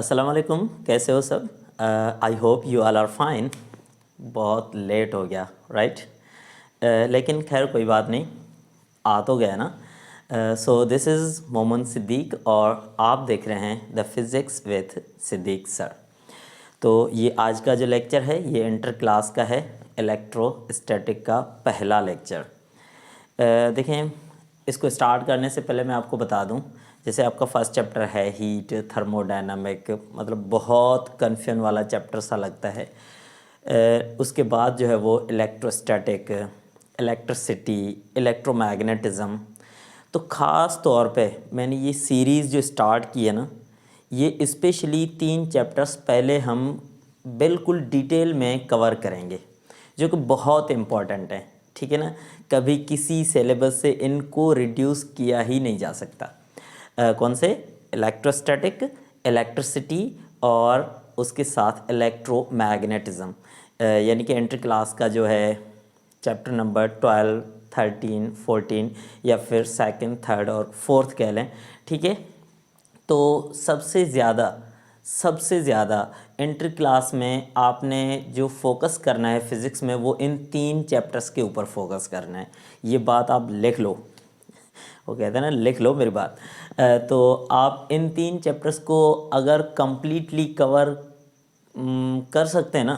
अस्सलाम वालेकुम, कैसे हो सब? I hope you all are fine. बहुत लेट हो गया, राइट? लेकिन खैर कोई बात नहीं, आ तो गया ना। So this is Mohammad Siddique और आप देख रहे हैं the physics with Siddique sir. तो ये आज का जो लेक्चर है ये इंटर क्लास का है, इलेक्ट्रोस्टैटिक का पहला लेक्चर। देखें, इसको स्टार्ट करने से पहले मैं आपको बता दूं, जैसे आपका फर्स्ट चैप्टर है हीट थर्मोडायनामिक, मतलब बहुत कन्फ्यूजन वाला चैप्टर सा लगता है। उसके बाद जो है वो इलेक्ट्रोस्टैटिक, इलेक्ट्रिसिटी, इलेक्ट्रोमैग्नेटिज़म। तो ख़ास तौर पे मैंने ये सीरीज़ जो स्टार्ट की है ना, ये स्पेशली 3 चैप्टर्स पहले हम बिल्कुल डिटेल में कवर करेंगे, जो कि बहुत इम्पॉर्टेंट है। ठीक है ना, कभी किसी सिलेबस से इनको रिड्यूस किया ही नहीं जा सकता। कौन से? इलेक्ट्रोस्टैटिक, इलेक्ट्रिसिटी और उसके साथ इलेक्ट्रोमैग्नेटिज़म, यानी कि एंट्री क्लास का जो है चैप्टर नंबर 12, 13, 14 या फिर सेकंड, थर्ड और फोर्थ कह लें। ठीक है, तो सबसे ज़्यादा एंट्री क्लास में आपने जो फोकस करना है फिज़िक्स में, वो इन 3 चैप्टर्स के ऊपर फोकस करना है। ये बात आप लिख लो, वो कहते हैं ना, लिख लो मेरी बात। तो आप इन 3 चैप्टर्स को अगर कंप्लीटली कवर कर सकते हैं ना,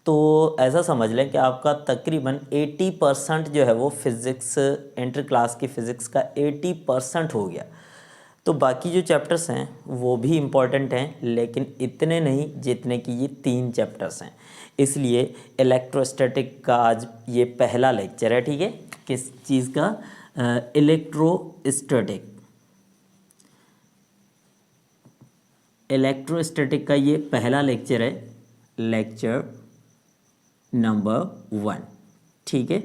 तो ऐसा समझ लें कि आपका तकरीबन 80% जो है वो फिज़िक्स, एंट्री क्लास की फ़िज़िक्स का 80% हो गया। तो बाकी जो चैप्टर्स हैं वो भी इम्पॉर्टेंट हैं, लेकिन इतने नहीं जितने कि ये 3 चैप्टर्स हैं। इसलिए इलेक्ट्रोस्टैटिक का आज ये पहला लेक्चर है। ठीक है, किस चीज़ का? इलेक्ट्रोस्टैटिक। इलेक्ट्रोस्टैटिक का ये पहला लेक्चर है, लेक्चर नंबर 1। ठीक है,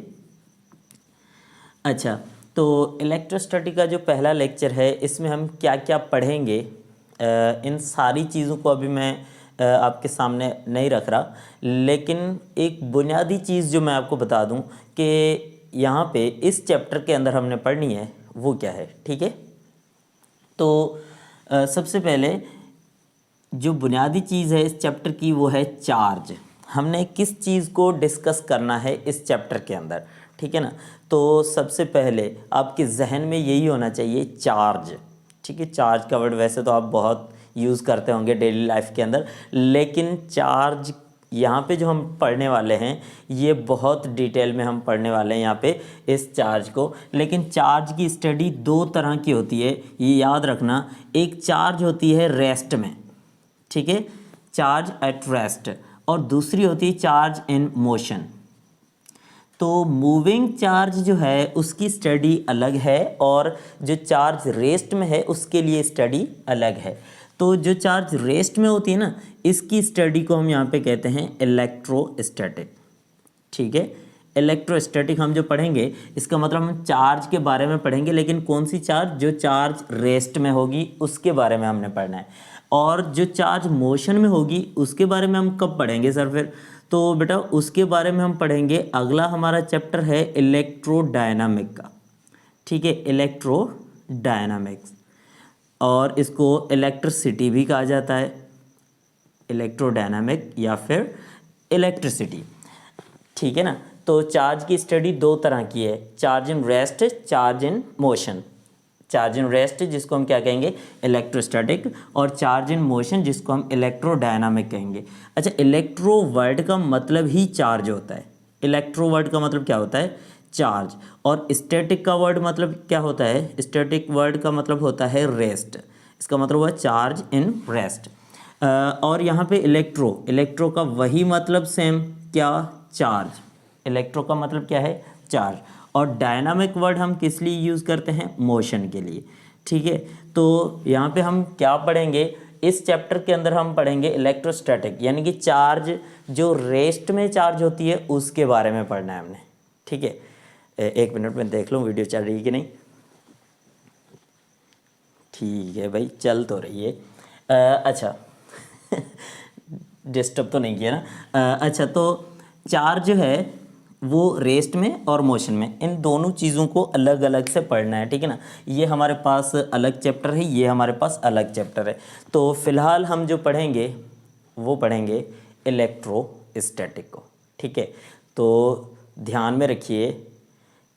अच्छा, तो इलेक्ट्रोस्टैटिक का जो पहला लेक्चर है इसमें हम क्या क्या पढ़ेंगे, इन सारी चीज़ों को अभी मैं आपके सामने नहीं रख रहा, लेकिन एक बुनियादी चीज़ जो मैं आपको बता दूं कि यहाँ पे इस चैप्टर के अंदर हमने पढ़नी है वो क्या है। ठीक है, तो सबसे पहले जो बुनियादी चीज़ है इस चैप्टर की वो है चार्ज। हमने किस चीज़ को डिस्कस करना है इस चैप्टर के अंदर, ठीक है ना? तो सबसे पहले आपके जहन में यही होना चाहिए, चार्ज। ठीक है, चार्ज का वर्ड वैसे तो आप बहुत यूज़ करते होंगे डेली लाइफ के अंदर, लेकिन चार्ज यहाँ पे जो हम पढ़ने वाले हैं ये बहुत डिटेल में हम पढ़ने वाले हैं यहाँ पे इस चार्ज को। लेकिन चार्ज की स्टडी 2 तरह की होती है, ये याद रखना। एक चार्ज होती है रेस्ट में, ठीक है, चार्ज एट रेस्ट, और दूसरी होती है चार्ज इन मोशन। तो मूविंग चार्ज जो है उसकी स्टडी अलग है, और जो चार्ज रेस्ट में है उसके लिए स्टडी अलग है। तो जो चार्ज रेस्ट में होती है ना, इसकी स्टडी को हम यहाँ पे कहते हैं इलेक्ट्रोस्टैटिक। ठीक है, इलेक्ट्रोस्टैटिक हम जो पढ़ेंगे इसका मतलब हम चार्ज के बारे में पढ़ेंगे, लेकिन कौन सी चार्ज? जो चार्ज रेस्ट में होगी उसके बारे में हमने पढ़ना है। और जो चार्ज मोशन में होगी उसके बारे में हम कब पढ़ेंगे सर फिर? तो बेटा उसके बारे में हम पढ़ेंगे, अगला हमारा चैप्टर है इलेक्ट्रोडायनामिक का। ठीक है, इलेक्ट्रोडायनामिक्स, और इसको इलेक्ट्रिसिटी भी कहा जाता है, इलेक्ट्रोडायनामिक या फिर इलेक्ट्रिसिटी। ठीक है ना, तो चार्ज की स्टडी 2 तरह की है, charge in rest, charge in motion. Charge in rest जिसको हम क्या कहेंगे? इलेक्ट्रोस्टैटिक, और चार्ज इन मोशन जिसको हम इलेक्ट्रोडायनामिक कहेंगे। अच्छा, इलेक्ट्रो वर्ड का मतलब ही चार्ज होता है। इलेक्ट्रो वर्ड का मतलब क्या होता है? चार्ज। और स्टैटिक का वर्ड मतलब क्या होता है? स्टैटिक वर्ड का मतलब होता है रेस्ट। इसका मतलब हुआ चार्ज इन रेस्ट। और यहाँ पे इलेक्ट्रो का वही मतलब सेम, क्या? चार्ज। इलेक्ट्रो का मतलब क्या है? चार्ज। और डायनामिक वर्ड हम किस लिए यूज़ करते हैं? मोशन के लिए। ठीक है, तो यहाँ पे हम क्या पढ़ेंगे इस चैप्टर के अंदर? हम पढ़ेंगे इलेक्ट्रोस्टैटिक, यानी कि चार्ज जो रेस्ट में चार्ज होती है उसके बारे में पढ़ना है हमने। ठीक है, एक मिनट में देख लूँ वीडियो चल रही है कि नहीं। ठीक है भाई, चल तो रही है। अच्छा डिस्टर्ब तो नहीं किया ना? अच्छा, तो चार्ज जो है वो रेस्ट में और मोशन में, इन दोनों चीज़ों को अलग अलग से पढ़ना है, ठीक है ना। ये हमारे पास अलग चैप्टर है, ये हमारे पास अलग चैप्टर है। तो फिलहाल हम जो पढ़ेंगे वो पढ़ेंगे इलेक्ट्रोस्टैटिक को, ठीक है। तो ध्यान में रखिए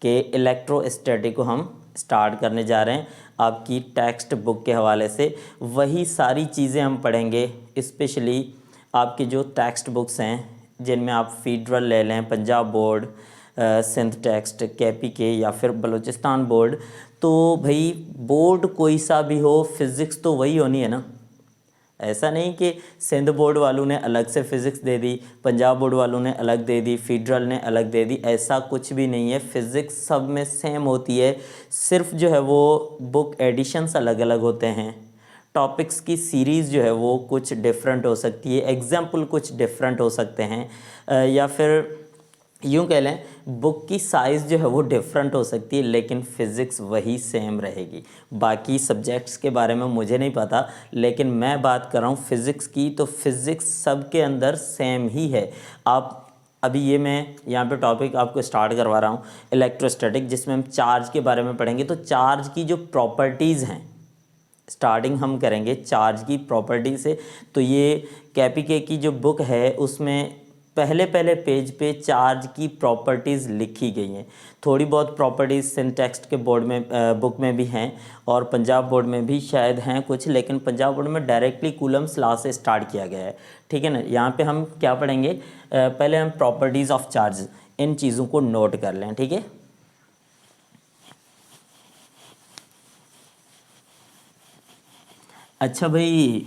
कि इलेक्ट्रोस्टैटिक को हम स्टार्ट करने जा रहे हैं आपकी टेक्स्ट बुक के हवाले से। वही सारी चीज़ें हम पढ़ेंगे, स्पेशली आपकी जो टेक्स्ट बुक्स हैं जिनमें आप फेडरल ले लें, Punjab board, Sindh text, KP के या फिर बलूचिस्तान बोर्ड। तो भाई बोर्ड कोई सा भी हो, फिज़िक्स तो वही होनी है ना। ऐसा नहीं कि सिंध बोर्ड वालों ने अलग से फ़िज़िक्स दे दी, पंजाब बोर्ड वालों ने अलग दे दी, फेडरल ने अलग दे दी, ऐसा कुछ भी नहीं है। फ़िज़िक्स सब में सेम होती है, सिर्फ जो है वो बुक एडिशंस अलग अलग होते हैं। टॉपिक्स की सीरीज़ जो है वो कुछ डिफरेंट हो सकती है, एग्जाम्पल कुछ डिफरेंट हो सकते हैं, या फिर यूँ कह लें बुक की साइज़ जो है वो डिफरेंट हो सकती है, लेकिन फ़िज़िक्स वही सेम रहेगी। बाकी सब्जेक्ट्स के बारे में मुझे नहीं पता, लेकिन मैं बात कर रहा हूँ फ़िज़िक्स की, तो फ़िज़िक्स सब के अंदर सेम ही है। आप अभी ये मैं यहाँ पे टॉपिक आपको स्टार्ट करवा रहा हूँ इलेक्ट्रोस्टैटिक, जिसमें हम चार्ज के बारे में पढ़ेंगे। तो चार्ज की जो प्रॉपर्टीज़ हैं, स्टार्टिंग हम करेंगे चार्ज की प्रॉपर्टी से। तो ये केपीके की जो बुक है उसमें पहले पहले पेज पे चार्ज की प्रॉपर्टीज़ लिखी गई हैं। थोड़ी बहुत प्रॉपर्टीज़ सिंटेक्स्ट के बोर्ड में बुक में भी हैं, और पंजाब बोर्ड में भी शायद हैं कुछ, लेकिन पंजाब बोर्ड में डायरेक्टली कूलम्स लॉ से स्टार्ट किया गया है, ठीक है ना। यहाँ पे हम क्या पढ़ेंगे, पहले हम प्रॉपर्टीज़ ऑफ चार्ज, इन चीज़ों को नोट कर लें, ठीक है। अच्छा भाई,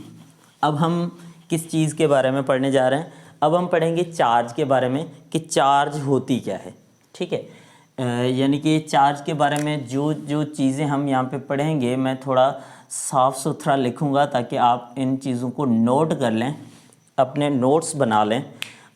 अब हम किस चीज़ के बारे में पढ़ने जा रहे हैं? अब हम पढ़ेंगे चार्ज के बारे में कि चार्ज होती क्या है, ठीक है। यानी कि चार्ज के बारे में जो जो चीज़ें हम यहाँ पे पढ़ेंगे, मैं थोड़ा साफ़ सुथरा लिखूँगा ताकि आप इन चीज़ों को नोट कर लें, अपने नोट्स बना लें।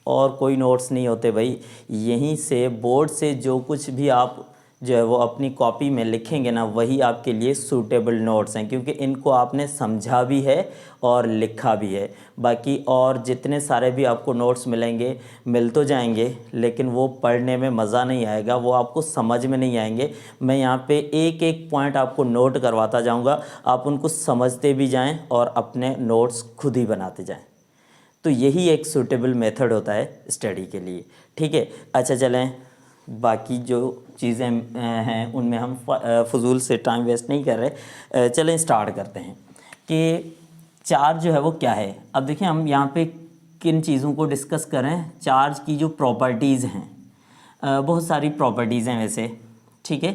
और कोई नोट्स नहीं होते भाई, यहीं से बोर्ड से जो कुछ भी आप जो है वो अपनी कॉपी में लिखेंगे ना, वही आपके लिए सूटेबल नोट्स हैं, क्योंकि इनको आपने समझा भी है और लिखा भी है। बाकी और जितने सारे भी आपको नोट्स मिलेंगे, मिल तो जाएंगे, लेकिन वो पढ़ने में मज़ा नहीं आएगा, वो आपको समझ में नहीं आएंगे। मैं यहाँ पे एक एक पॉइंट आपको नोट करवाता जाऊँगा, आप उनको समझते भी जाएँ और अपने नोट्स खुद ही बनाते जाएँ। तो यही एक सूटेबल मेथड होता है स्टडी के लिए, ठीक है। अच्छा चलें, बाकी जो चीज़ें हैं उनमें हम फजूल से टाइम वेस्ट नहीं कर रहे, चलें स्टार्ट करते हैं कि चार्ज जो है वो क्या है। अब देखिए हम यहाँ पे किन चीज़ों को डिस्कस करें। चार्ज की जो प्रॉपर्टीज़ हैं, बहुत सारी प्रॉपर्टीज़ हैं वैसे, ठीक है।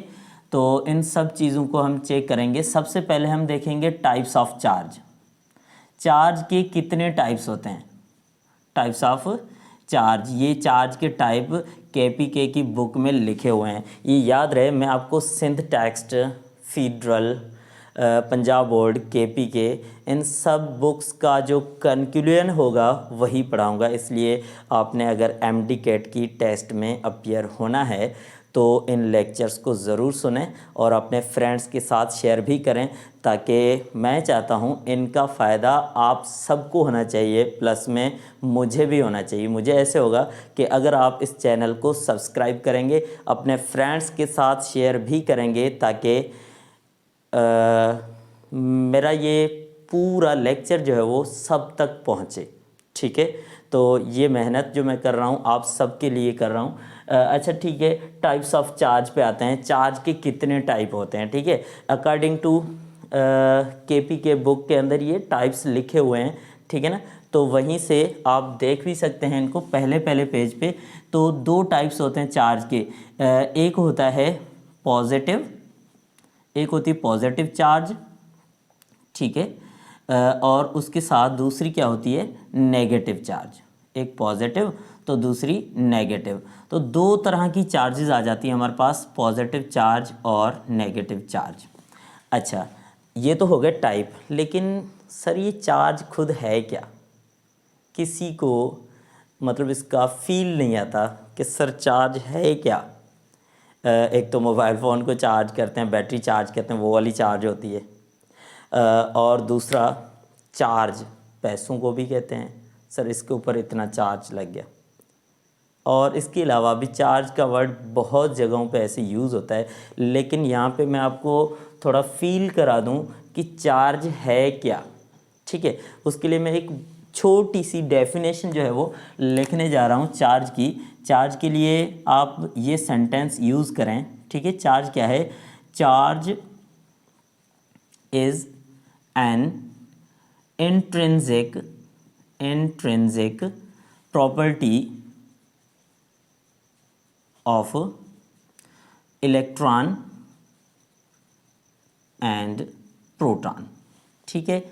तो इन सब चीज़ों को हम चेक करेंगे। सबसे पहले हम देखेंगे टाइप्स ऑफ चार्ज। चार्ज के कितने टाइप्स होते हैं, टाइप्स ऑफ चार्ज। ये चार्ज के टाइप केपीके की बुक में लिखे हुए हैं, ये याद रहे। मैं आपको Sindh text, federal, Punjab board, KPK, इन सब बुक्स का जो कंक्लूजन होगा वही पढ़ाऊंगा। इसलिए आपने अगर एमडी कैट की टेस्ट में अपीयर होना है तो इन लेक्चर्स को ज़रूर सुनें और अपने फ्रेंड्स के साथ शेयर भी करें, ताकि मैं चाहता हूं इनका फ़ायदा आप सबको होना चाहिए, प्लस में मुझे भी होना चाहिए। मुझे ऐसे होगा कि अगर आप इस चैनल को सब्सक्राइब करेंगे, अपने फ्रेंड्स के साथ शेयर भी करेंगे, ताकि मेरा ये पूरा लेक्चर जो है वो सब तक पहुँचे, ठीक है। तो ये मेहनत जो मैं कर रहा हूँ आप सबके लिए कर रहा हूँ। अच्छा ठीक है, टाइप्स ऑफ चार्ज पे आते हैं। चार्ज के कितने टाइप होते हैं, ठीक है। अकॉर्डिंग टू केपी के बुक के अंदर ये टाइप्स लिखे हुए हैं, ठीक है ना। तो वहीं से आप देख भी सकते हैं इनको पहले पहले पेज पे। तो दो टाइप्स होते हैं चार्ज के, एक होता है पॉजिटिव, एक होती है पॉजिटिव चार्ज, ठीक है। और उसके साथ दूसरी क्या होती है, नेगेटिव चार्ज। एक पॉजिटिव तो दूसरी नेगेटिव। तो दो तरह की चार्जेस आ जाती हैं हमारे पास, पॉजिटिव चार्ज और नेगेटिव चार्ज। अच्छा, ये तो हो गए टाइप, लेकिन सर ये चार्ज खुद है क्या? किसी को मतलब इसका फील नहीं आता कि सर चार्ज है क्या। एक तो मोबाइल फ़ोन को चार्ज करते हैं, बैटरी चार्ज करते हैं, वो वाली चार्ज होती है। और दूसरा चार्ज पैसों को भी कहते हैं, सर इसके ऊपर इतना चार्ज लग गया। और इसके अलावा भी चार्ज का वर्ड बहुत जगहों पे ऐसे यूज़ होता है, लेकिन यहाँ पे मैं आपको थोड़ा फील करा दूँ कि चार्ज है क्या। ठीक है, उसके लिए मैं एक छोटी सी डेफिनेशन जो है वो लिखने जा रहा हूँ चार्ज की। चार्ज के लिए आप ये सेंटेंस यूज़ करें। ठीक है, चार्ज क्या है? Charge is an intrinsic property of electron and proton. ठीक है,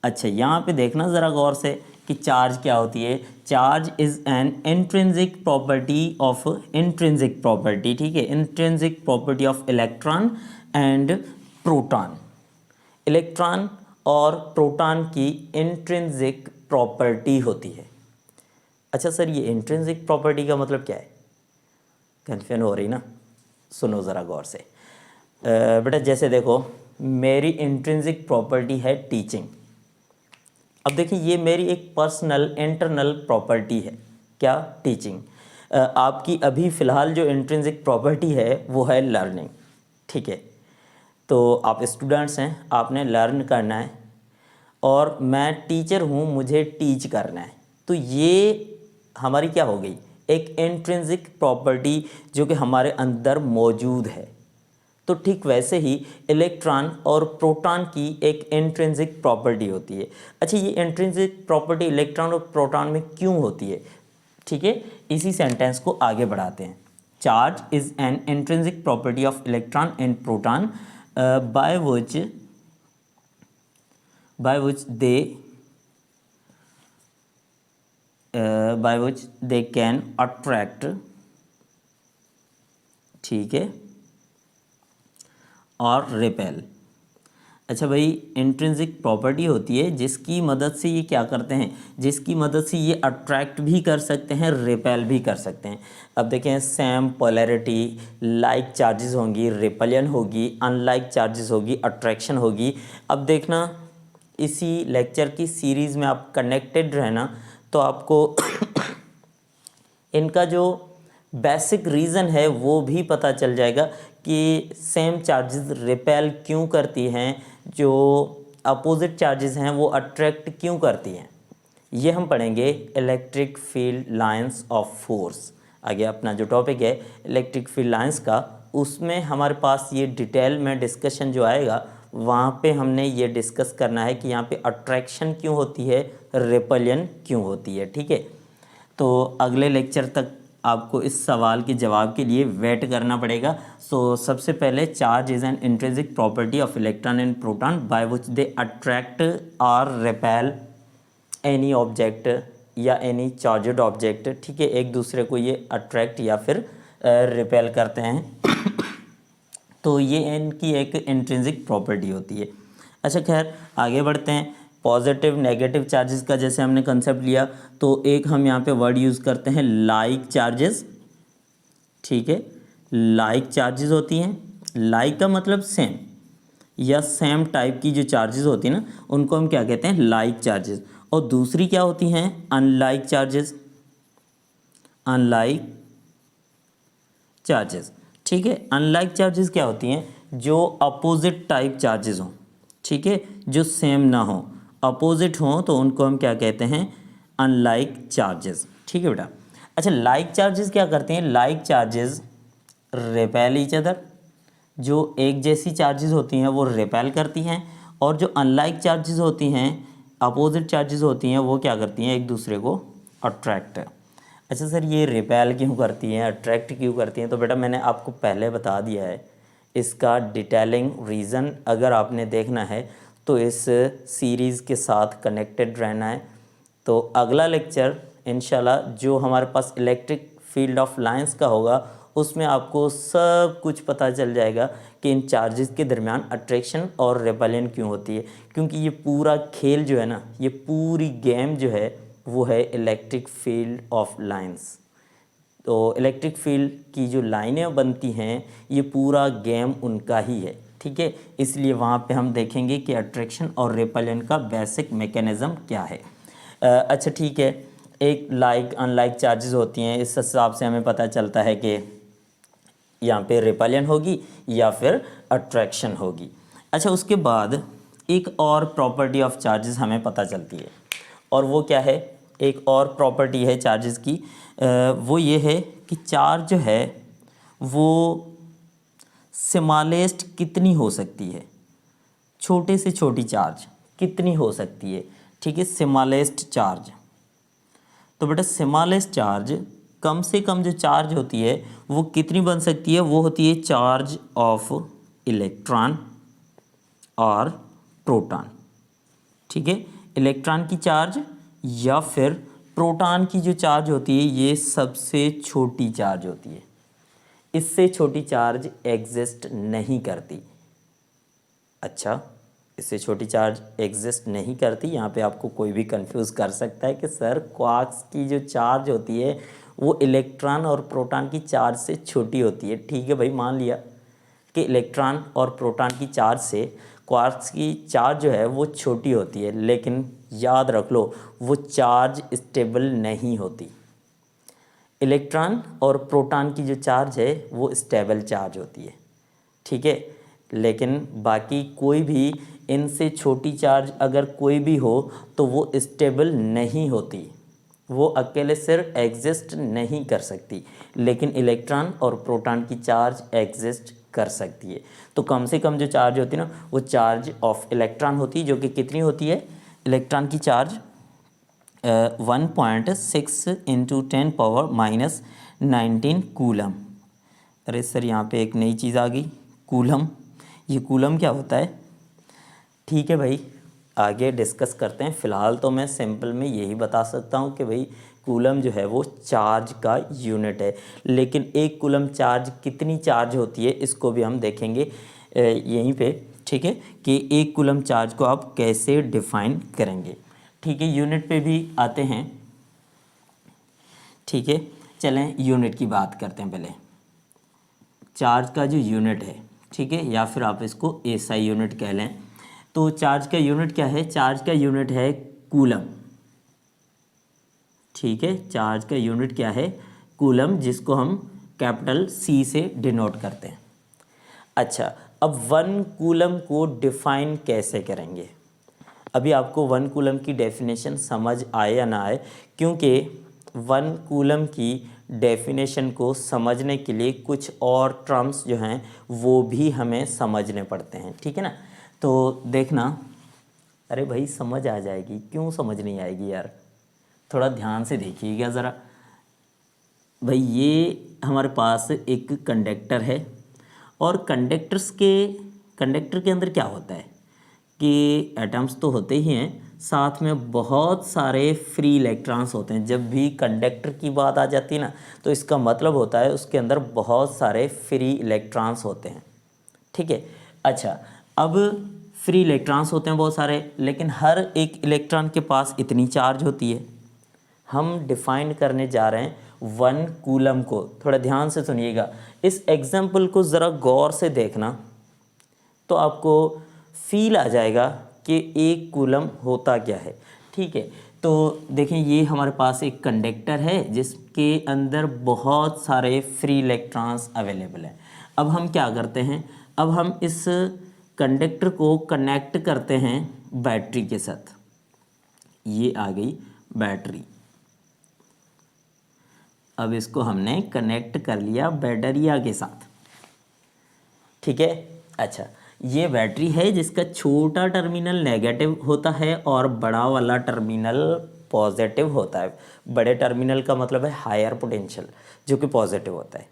अच्छा यहाँ पे देखना ज़रा गौर से कि चार्ज क्या होती है। Charge is an intrinsic property of intrinsic property, ठीक है, intrinsic property of electron and proton. Electron और प्रोटॉन की इंट्रिंसिक प्रॉपर्टी होती है। अच्छा सर, ये इंट्रिंसिक प्रॉपर्टी का मतलब क्या है? कन्फ्यूजन हो रही ना? सुनो ज़रा गौर से। बेटा जैसे देखो, मेरी इंट्रिंसिक प्रॉपर्टी है टीचिंग। अब देखिए, ये मेरी एक पर्सनल इंटरनल प्रॉपर्टी है। क्या? टीचिंग। आपकी अभी फ़िलहाल जो इंट्रिंसिक प्रॉपर्टी है वो है लर्निंग। ठीक है, तो आप स्टूडेंट्स हैं, आपने लर्न करना है, और मैं टीचर हूँ, मुझे टीच करना है। तो ये हमारी क्या हो गई? एक इंट्रिंसिक प्रॉपर्टी जो कि हमारे अंदर मौजूद है। तो ठीक वैसे ही इलेक्ट्रॉन और प्रोटॉन की एक इंट्रिंसिक प्रॉपर्टी होती है। अच्छा, ये इंट्रिंसिक प्रॉपर्टी इलेक्ट्रॉन और प्रोटॉन में क्यों होती है? ठीक है, इसी सेंटेंस को आगे बढ़ाते हैं। Charge is an intrinsic property of electron and proton by which they can attract, ठीक है, और रिपेल। अच्छा भाई, इंट्रिंसिक प्रॉपर्टी होती है जिसकी मदद से ये क्या करते हैं, जिसकी मदद से ये अट्रैक्ट भी कर सकते हैं, रिपेल भी कर सकते हैं। अब देखें, सेम पोलैरिटी, लाइक चार्जेस होंगी, रिपेलियन होगी, अनलाइक चार्जेस होगी, अट्रैक्शन होगी। अब देखना, इसी लेक्चर की सीरीज़ में आप कनेक्टेड रहना, तो आपको इनका जो बेसिक रीज़न है वो भी पता चल जाएगा कि सेम चार्जेस रिपेल क्यों करती हैं, जो अपोजिट चार्जेस हैं वो अट्रैक्ट क्यों करती हैं। ये हम पढ़ेंगे electric field lines of force. आगे अपना जो टॉपिक है इलेक्ट्रिक फील्ड लाइंस का, उसमें हमारे पास ये डिटेल में डिस्कशन जो आएगा, वहाँ पे हमने ये डिस्कस करना है कि यहाँ पे अट्रैक्शन क्यों होती है, रिपेलियन क्यों होती है। ठीक है, तो अगले लेक्चर तक आपको इस सवाल के जवाब के लिए वेट करना पड़ेगा। सो सबसे पहले, charge is an intrinsic property of electron and proton by which they attract और रिपेल एनी ऑब्जेक्ट या एनी चार्जड ऑब्जेक्ट। ठीक है, एक दूसरे को ये अट्रैक्ट या फिर रिपेल करते हैं। तो ये इनकी एक इंट्रिंसिक प्रॉपर्टी होती है। अच्छा खैर, आगे बढ़ते हैं। पॉजिटिव नेगेटिव चार्जेस का जैसे हमने कंसेप्ट लिया, तो एक हम यहाँ पे वर्ड यूज़ करते हैं लाइक चार्जेस। ठीक है, लाइक चार्जेस होती हैं। लाइक का मतलब सेम या सेम टाइप की जो चार्जेस होती हैं ना, उनको हम क्या कहते हैं? Like charges. और दूसरी क्या होती हैं? Unlike charges. अनलाइक चार्जेस, ठीक है। अनलाइक चार्जेस क्या होती हैं? जो अपोजिट टाइप चार्जेस हों, ठीक है, जो सेम ना हो, अपोजिट हों, तो उनको हम क्या कहते हैं? Unlike charges. ठीक है बेटा। अच्छा, लाइक चार्जेस क्या करते हैं? Like charges repel each other. जो एक जैसी चार्जेस होती हैं वो रिपेल करती हैं, और जो अनलाइक चार्जेस होती हैं, अपोजिट चार्जेस होती हैं, वो क्या करती हैं? एक दूसरे को अट्रैक्ट। अच्छा सर, ये रिपेल क्यों करती हैं, अट्रैक्ट क्यों करती हैं? तो बेटा मैंने आपको पहले बता दिया है। इसका डिटेलिंग रीज़न अगर आपने देखना है तो इस सीरीज़ के साथ कनेक्टेड रहना है। तो अगला लेक्चर इंशाल्लाह जो हमारे पास इलेक्ट्रिक फील्ड ऑफ लाइंस का होगा, उसमें आपको सब कुछ पता चल जाएगा कि इन चार्जेस के दरमियान अट्रैक्शन और रिपेलियन क्यों होती है। क्योंकि ये पूरा खेल जो है ना, ये पूरी गेम जो है वो है इलेक्ट्रिक फील्ड ऑफ लाइंस। तो इलेक्ट्रिक फील्ड की जो लाइनें बनती हैं, ये पूरा गेम उनका ही है। ठीक है, इसलिए वहाँ पे हम देखेंगे कि अट्रैक्शन और रिपेलियन का बेसिक मैकेनिज़्म क्या है। अच्छा ठीक है, एक लाइक अनलाइक चार्जेस होती हैं, इस हिसाब से हमें पता चलता है कि यहाँ पे रिपल्शन होगी या फिर अट्रैक्शन होगी। अच्छा, उसके बाद एक और प्रॉपर्टी ऑफ चार्जेस हमें पता चलती है, और वो क्या है, एक और प्रॉपर्टी है चार्जेस की, वो ये है कि चार्ज जो है वो स्मॉलेस्ट कितनी हो सकती है, छोटे से छोटी चार्ज कितनी हो सकती है, ठीक है, स्मॉलेस्ट चार्ज। तो बेटा स्मॉलेस्ट चार्ज, कम से कम जो चार्ज होती है वो कितनी बन सकती है, वो होती है चार्ज ऑफ इलेक्ट्रॉन और प्रोटॉन, ठीक है, इलेक्ट्रॉन की चार्ज या फिर प्रोटॉन की जो चार्ज होती है, ये सबसे छोटी चार्ज होती है, इससे छोटी चार्ज एग्जिस्ट नहीं करती। अच्छा, इससे छोटी चार्ज एग्जिस्ट नहीं करती, यहाँ पे आपको कोई भी कंफ्यूज कर सकता है कि सर क्वार्क्स की जो चार्ज होती है वो इलेक्ट्रॉन और प्रोटॉन की चार्ज से छोटी होती है। ठीक है भाई, मान लिया कि इलेक्ट्रॉन और प्रोटॉन की चार्ज से क्वार्क्स की चार्ज जो है वो छोटी होती है, लेकिन याद रख लो वो चार्ज स्टेबल नहीं होती। इलेक्ट्रॉन और प्रोटॉन की जो चार्ज है वो स्टेबल चार्ज होती है, ठीक है, लेकिन बाकी कोई भी इनसे छोटी चार्ज अगर कोई भी हो तो वो स्टेबल नहीं होती, वो अकेले सिर्फ एग्जिस्ट नहीं कर सकती, लेकिन इलेक्ट्रॉन और प्रोटॉन की चार्ज एग्जिस्ट कर सकती है। तो कम से कम जो चार्ज होती है ना वो चार्ज ऑफ इलेक्ट्रॉन होती है, जो कि कितनी होती है, इलेक्ट्रॉन की चार्ज 1.6 इंटू 10⁻⁻19 कूलम। अरे सर यहाँ पे एक नई चीज़ आ गई, कूलम। ये कूलम क्या होता है? ठीक है भाई, आगे डिस्कस करते हैं। फ़िलहाल तो मैं सिंपल में यही बता सकता हूँ कि भाई कूलम जो है वो चार्ज का यूनिट है, लेकिन एक कूलम चार्ज कितनी चार्ज होती है इसको भी हम देखेंगे यहीं पे, ठीक है, कि एक कूलम चार्ज को आप कैसे डिफ़ाइन करेंगे। ठीक है, यूनिट पे भी आते हैं। ठीक है, चलें यूनिट की बात करते हैं पहले। चार्ज का जो यूनिट है, ठीक है, या फिर आप इसको एसआई यूनिट कह लें। तो चार्ज का यूनिट क्या है? चार्ज का यूनिट है कूलम। ठीक है, चार्ज का यूनिट क्या है? कूलम, जिसको हम कैपिटल सी से डिनोट करते हैं। अच्छा, अब 1 कूलम को डिफाइन कैसे करेंगे? अभी आपको 1 कूलम की डेफिनेशन समझ आए या ना आए, क्योंकि 1 कूलम की डेफिनेशन को समझने के लिए कुछ और टर्म्स जो हैं वो भी हमें समझने पड़ते हैं, ठीक है ना। तो देखना, अरे भाई समझ आ जाएगी, क्यों समझ नहीं आएगी यार, थोड़ा ध्यान से देखिएगा ज़रा। भाई ये हमारे पास एक कंडक्टर है, और कंडक्टर के अंदर क्या होता है कि एटम्स तो होते ही हैं, साथ में बहुत सारे फ्री इलेक्ट्रॉन्स होते हैं। जब भी कंडक्टर की बात आ जाती है ना, तो इसका मतलब होता है उसके अंदर बहुत सारे फ्री इलेक्ट्रॉन्स होते हैं, ठीक है। अच्छा, अब फ्री इलेक्ट्रॉन्स होते हैं बहुत सारे, लेकिन हर एक इलेक्ट्रॉन के पास इतनी चार्ज होती है। हम डिफाइन करने जा रहे हैं 1 कूलम को। थोड़ा ध्यान से सुनिएगा, इस एग्जाम्पल को ज़रा गौर से देखना तो आपको फील आ जाएगा कि 1 कूलम होता क्या है। ठीक है, तो देखें, ये हमारे पास एक कंडक्टर है जिसके अंदर बहुत सारे फ्री इलेक्ट्रॉन्स अवेलेबल हैं। अब हम क्या करते हैं, अब हम इस कंडक्टर को कनेक्ट करते हैं बैटरी के साथ। ये आ गई बैटरी। अब इसको हमने कनेक्ट कर लिया बैटरिया के साथ, ठीक है। अच्छा, ये बैटरी है जिसका छोटा टर्मिनल नेगेटिव होता है और बड़ा वाला टर्मिनल पॉजिटिव होता है। बड़े टर्मिनल का मतलब है हायर पोटेंशियल, जो कि पॉजिटिव होता है।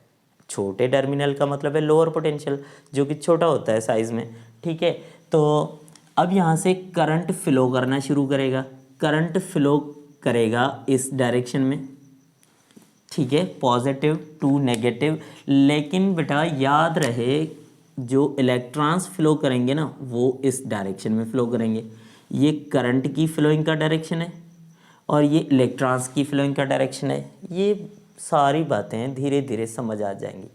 छोटे टर्मिनल का मतलब है लोअर पोटेंशियल, जो कि छोटा होता है साइज़ में, ठीक है। तो अब यहाँ से करंट फ्लो करना शुरू करेगा, करंट फ्लो करेगा इस डायरेक्शन में, ठीक है, पॉजिटिव टू नेगेटिव। लेकिन बेटा याद रहे, जो इलेक्ट्रॉन्स फ्लो करेंगे ना वो इस डायरेक्शन में फ्लो करेंगे। ये करंट की फ्लोइंग का डायरेक्शन है और ये इलेक्ट्रॉन्स की फ्लोइंग का डायरेक्शन है। ये सारी बातें धीरे धीरे समझ आ जाएंगी,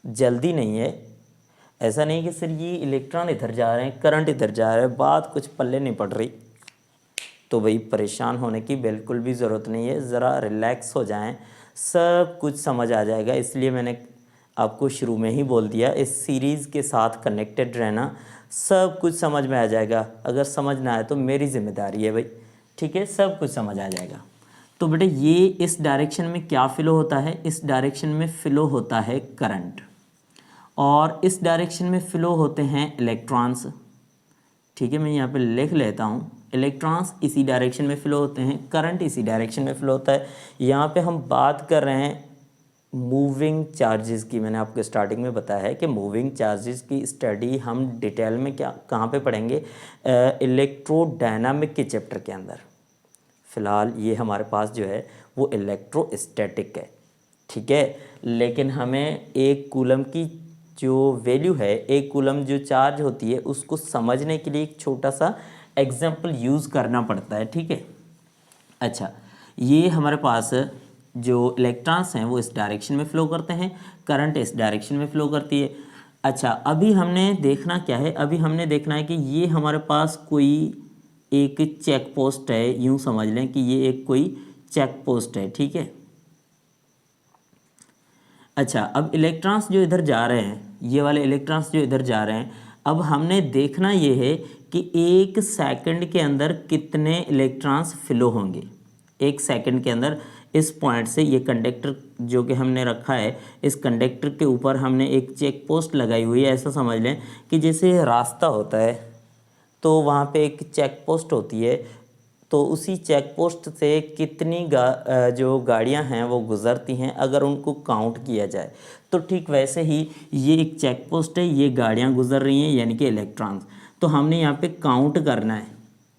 जल्दी नहीं है। ऐसा नहीं कि सर ये इलेक्ट्रॉन इधर जा रहे हैं, करंट इधर जा रहा है, बात कुछ पल्ले नहीं पड़ रही, तो भाई परेशान होने की बिल्कुल भी ज़रूरत नहीं है, ज़रा रिलैक्स हो जाएं, सब कुछ समझ आ जाएगा। इसलिए मैंने आपको शुरू में ही बोल दिया, इस सीरीज़ के साथ कनेक्टेड रहना, सब कुछ समझ में आ जाएगा। अगर समझ ना आए तो मेरी जिम्मेदारी है भाई, ठीक है, सब कुछ समझ आ जाएगा। तो बेटे ये इस डायरेक्शन में क्या फ़्लो होता है, इस डायरेक्शन में फ़्लो होता है करंट, और इस डायरेक्शन में फ़्लो होते हैं इलेक्ट्रॉन्स। ठीक है, मैं यहाँ पे लिख लेता हूँ, इलेक्ट्रॉन्स इसी डायरेक्शन में फ़्लो होते हैं, करंट इसी डायरेक्शन में फ़्लो होता है। यहाँ पे हम बात कर रहे हैं मूविंग चार्जेस की। मैंने आपको स्टार्टिंग में बताया है कि मूविंग चार्जेस की स्टडी हम डिटेल में कहाँ पे पढ़ेंगे, इलेक्ट्रोडायनामिक के चैप्टर के अंदर। फ़िलहाल ये हमारे पास जो है वो इलेक्ट्रोस्टैटिक है, ठीक है। लेकिन हमें एक कूलम की जो वैल्यू है, एक कूलम जो चार्ज होती है, उसको समझने के लिए एक छोटा सा एग्जाम्पल यूज़ करना पड़ता है, ठीक है। अच्छा, ये हमारे पास जो इलेक्ट्रॉन्स हैं वो इस डायरेक्शन में फ़्लो करते हैं, करंट इस डायरेक्शन में फ़्लो करती है। अच्छा, अभी हमने देखना क्या है, अभी हमने देखना है कि ये हमारे पास कोई एक चेक पोस्ट है, यूँ समझ लें कि ये एक कोई चेक पोस्ट है, ठीक है। अच्छा, अब इलेक्ट्रॉन्स जो इधर जा रहे हैं, ये वाले इलेक्ट्रॉन्स जो इधर जा रहे हैं, अब हमने देखना ये है कि एक सेकंड के अंदर कितने इलेक्ट्रॉन्स फ्लो होंगे। एक सेकंड के अंदर इस पॉइंट से, ये कंडक्टर जो कि हमने रखा है, इस कंडक्टर के ऊपर हमने एक चेक पोस्ट लगाई हुई है। ऐसा समझ लें कि जैसे रास्ता होता है तो वहाँ पे एक चेक पोस्ट होती है, तो उसी चेक पोस्ट से कितनी जो गाड़ियाँ हैं वो गुज़रती हैं, अगर उनको काउंट किया जाए तो ठीक वैसे ही ये एक चेक पोस्ट है, ये गाड़ियाँ गुज़र रही हैं यानी कि इलेक्ट्रॉन्स। तो हमने यहाँ पे काउंट करना है,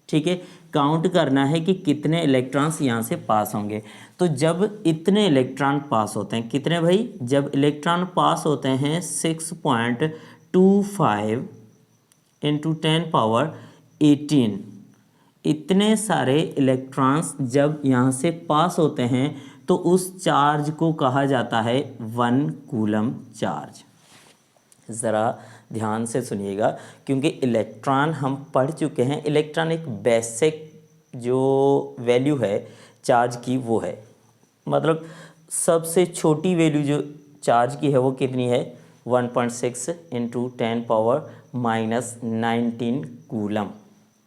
ठीक है, काउंट करना है कि कितने इलेक्ट्रॉन्स यहाँ से पास होंगे। तो जब इतने इलेक्ट्रॉन पास होते हैं, कितने भाई, जब इलेक्ट्रॉन पास होते हैं 6.25 इंटू 10⁻18, इतने सारे इलेक्ट्रॉन्स जब यहाँ से पास होते हैं तो उस चार्ज को कहा जाता है 1 कूलम चार्ज। ज़रा ध्यान से सुनिएगा, क्योंकि इलेक्ट्रॉन हम पढ़ चुके हैं। इलेक्ट्रॉन एक बेसिक जो वैल्यू है चार्ज की वो है, मतलब सबसे छोटी वैल्यू जो चार्ज की है वो कितनी है, 1.6 इंटू 10⁻⁻19 कूलम,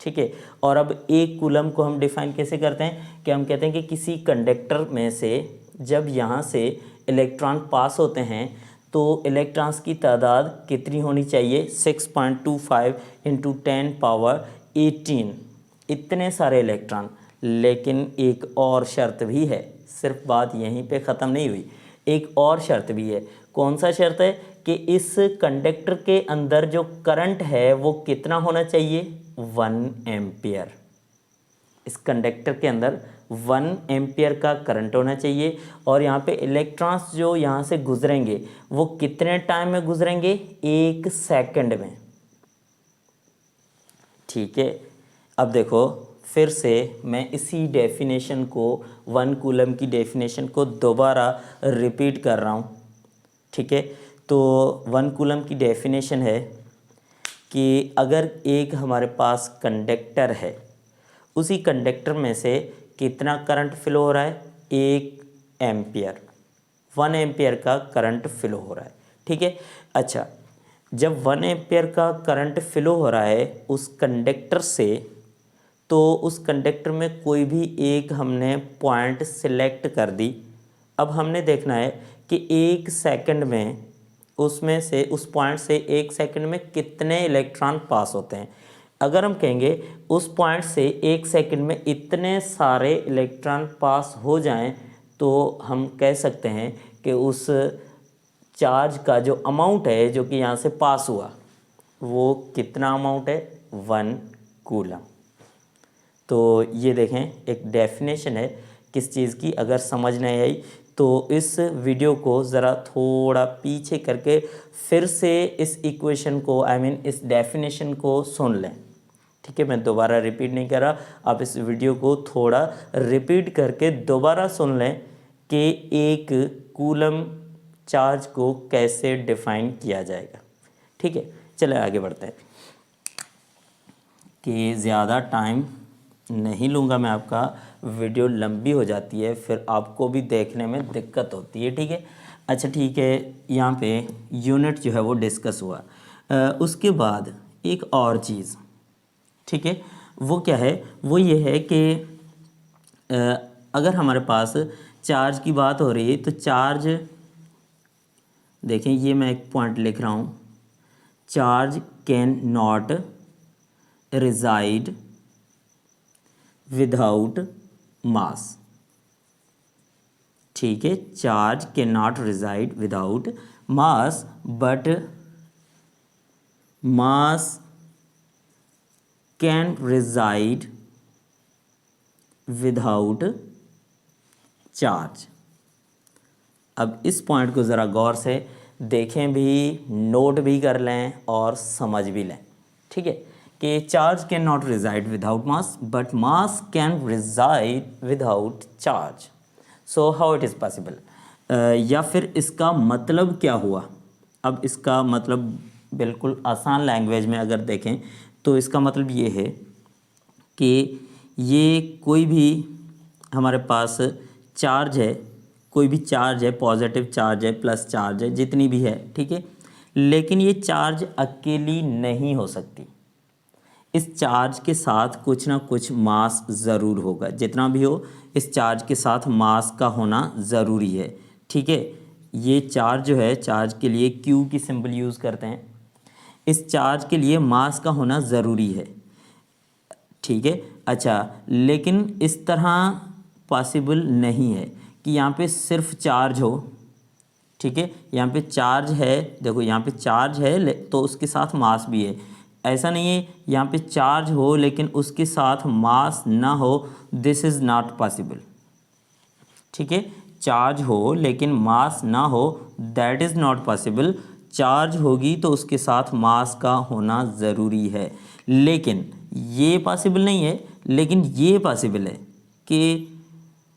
ठीक है। और अब एक कूलम को हम डिफाइन कैसे करते हैं कि हम कहते हैं कि किसी कंडक्टर में से जब यहाँ से इलेक्ट्रॉन पास होते हैं तो इलेक्ट्रॉन्स की तादाद कितनी होनी चाहिए, 6.25 इंटू 10⁻18, इतने सारे इलेक्ट्रॉन। लेकिन एक और शर्त भी है, सिर्फ बात यहीं पे ख़त्म नहीं हुई, एक और शर्त भी है। कौन सा शर्त है कि इस कंडक्टर के अंदर जो करंट है वो कितना होना चाहिए, 1 एम्पियर। इस कंडक्टर के अंदर 1 एम्पियर का करंट होना चाहिए, और यहाँ पे इलेक्ट्रॉन्स जो यहाँ से गुजरेंगे वो कितने टाइम में गुजरेंगे, 1 सेकंड में, ठीक है। अब देखो फिर से मैं इसी डेफिनेशन को, 1 कूलम की डेफिनेशन को दोबारा रिपीट कर रहा हूँ, ठीक है। तो 1 कूलम की डेफिनेशन है कि अगर एक हमारे पास कंडक्टर है, उसी कंडक्टर में से कितना करंट फ्लो हो रहा है, 1 एम्पियर, 1 एम्पियर का करंट फ्लो हो रहा है, ठीक है। अच्छा, जब 1 एम्पियर का करंट फ्लो हो रहा है उस कंडक्टर से, तो उस कंडक्टर में कोई भी एक हमने पॉइंट सिलेक्ट कर दी। अब हमने देखना है कि 1 सेकंड में उसमें से, उस पॉइंट से 1 सेकंड में कितने इलेक्ट्रॉन पास होते हैं। अगर हम कहेंगे उस पॉइंट से 1 सेकंड में इतने सारे इलेक्ट्रॉन पास हो जाएं, तो हम कह सकते हैं कि उस चार्ज का जो अमाउंट है जो कि यहाँ से पास हुआ वो कितना अमाउंट है, 1 कूलम। तो ये देखें एक डेफिनेशन है किस चीज़ की। अगर समझ नहीं आई तो इस वीडियो को ज़रा थोड़ा पीछे करके फिर से इस इक्वेशन को, इस डेफिनेशन को सुन लें, ठीक है। मैं दोबारा रिपीट नहीं कर रहा, आप इस वीडियो को थोड़ा रिपीट करके दोबारा सुन लें कि एक कूलम चार्ज को कैसे डिफ़ाइन किया जाएगा, ठीक है। चले आगे बढ़ते हैं कि ज़्यादा टाइम नहीं लूँगा मैं, आपका वीडियो लंबी हो जाती है, फिर आपको भी देखने में दिक्कत होती है, ठीक है। अच्छा ठीक है, यहाँ पे यूनिट जो है वो डिस्कस हुआ। उसके बाद एक और चीज़, ठीक है, वो क्या है, वो ये है कि अगर हमारे पास चार्ज की बात हो रही है तो चार्ज, देखें ये मैं एक पॉइंट लिख रहा हूँ, charge can not reside without mass, ठीक है, charge can not reside without mass, but mass can reside without charge. अब इस पॉइंट को ज़रा गौर से देखें भी, नोट भी कर लें और समझ भी लें, ठीक है, कि charge can not reside without mass but mass can reside without charge. So how it is possible, या फिर इसका मतलब क्या हुआ। अब इसका मतलब बिल्कुल आसान लैंग्वेज में अगर देखें तो इसका मतलब ये है कि ये कोई भी हमारे पास चार्ज है, कोई भी चार्ज है, पॉजिटिव चार्ज है, प्लस चार्ज है, जितनी भी है, ठीक है, लेकिन ये चार्ज अकेली नहीं हो सकती। इस चार्ज के साथ कुछ ना कुछ मास ज़रूर होगा, जितना भी हो इस चार्ज के साथ मास का होना ज़रूरी है, ठीक है। ये चार्ज जो है, चार्ज के लिए क्यू की सिंबल यूज़ करते हैं, इस चार्ज के लिए मास का होना ज़रूरी है, ठीक है। अच्छा, लेकिन इस तरह पॉसिबल नहीं है कि यहाँ पे सिर्फ चार्ज हो, ठीक है, यहाँ पे चार्ज है, देखो यहाँ पे चार्ज है तो उसके साथ मास भी है, ऐसा नहीं है यहाँ पे चार्ज हो लेकिन उसके साथ मास ना हो, दिस इज़ नॉट पॉसिबल, ठीक है। चार्ज हो लेकिन मास ना हो, that is not possible. Charge होगी तो उसके साथ मास का होना ज़रूरी है, लेकिन ये पॉसिबल नहीं है, लेकिन ये पॉसिबल है कि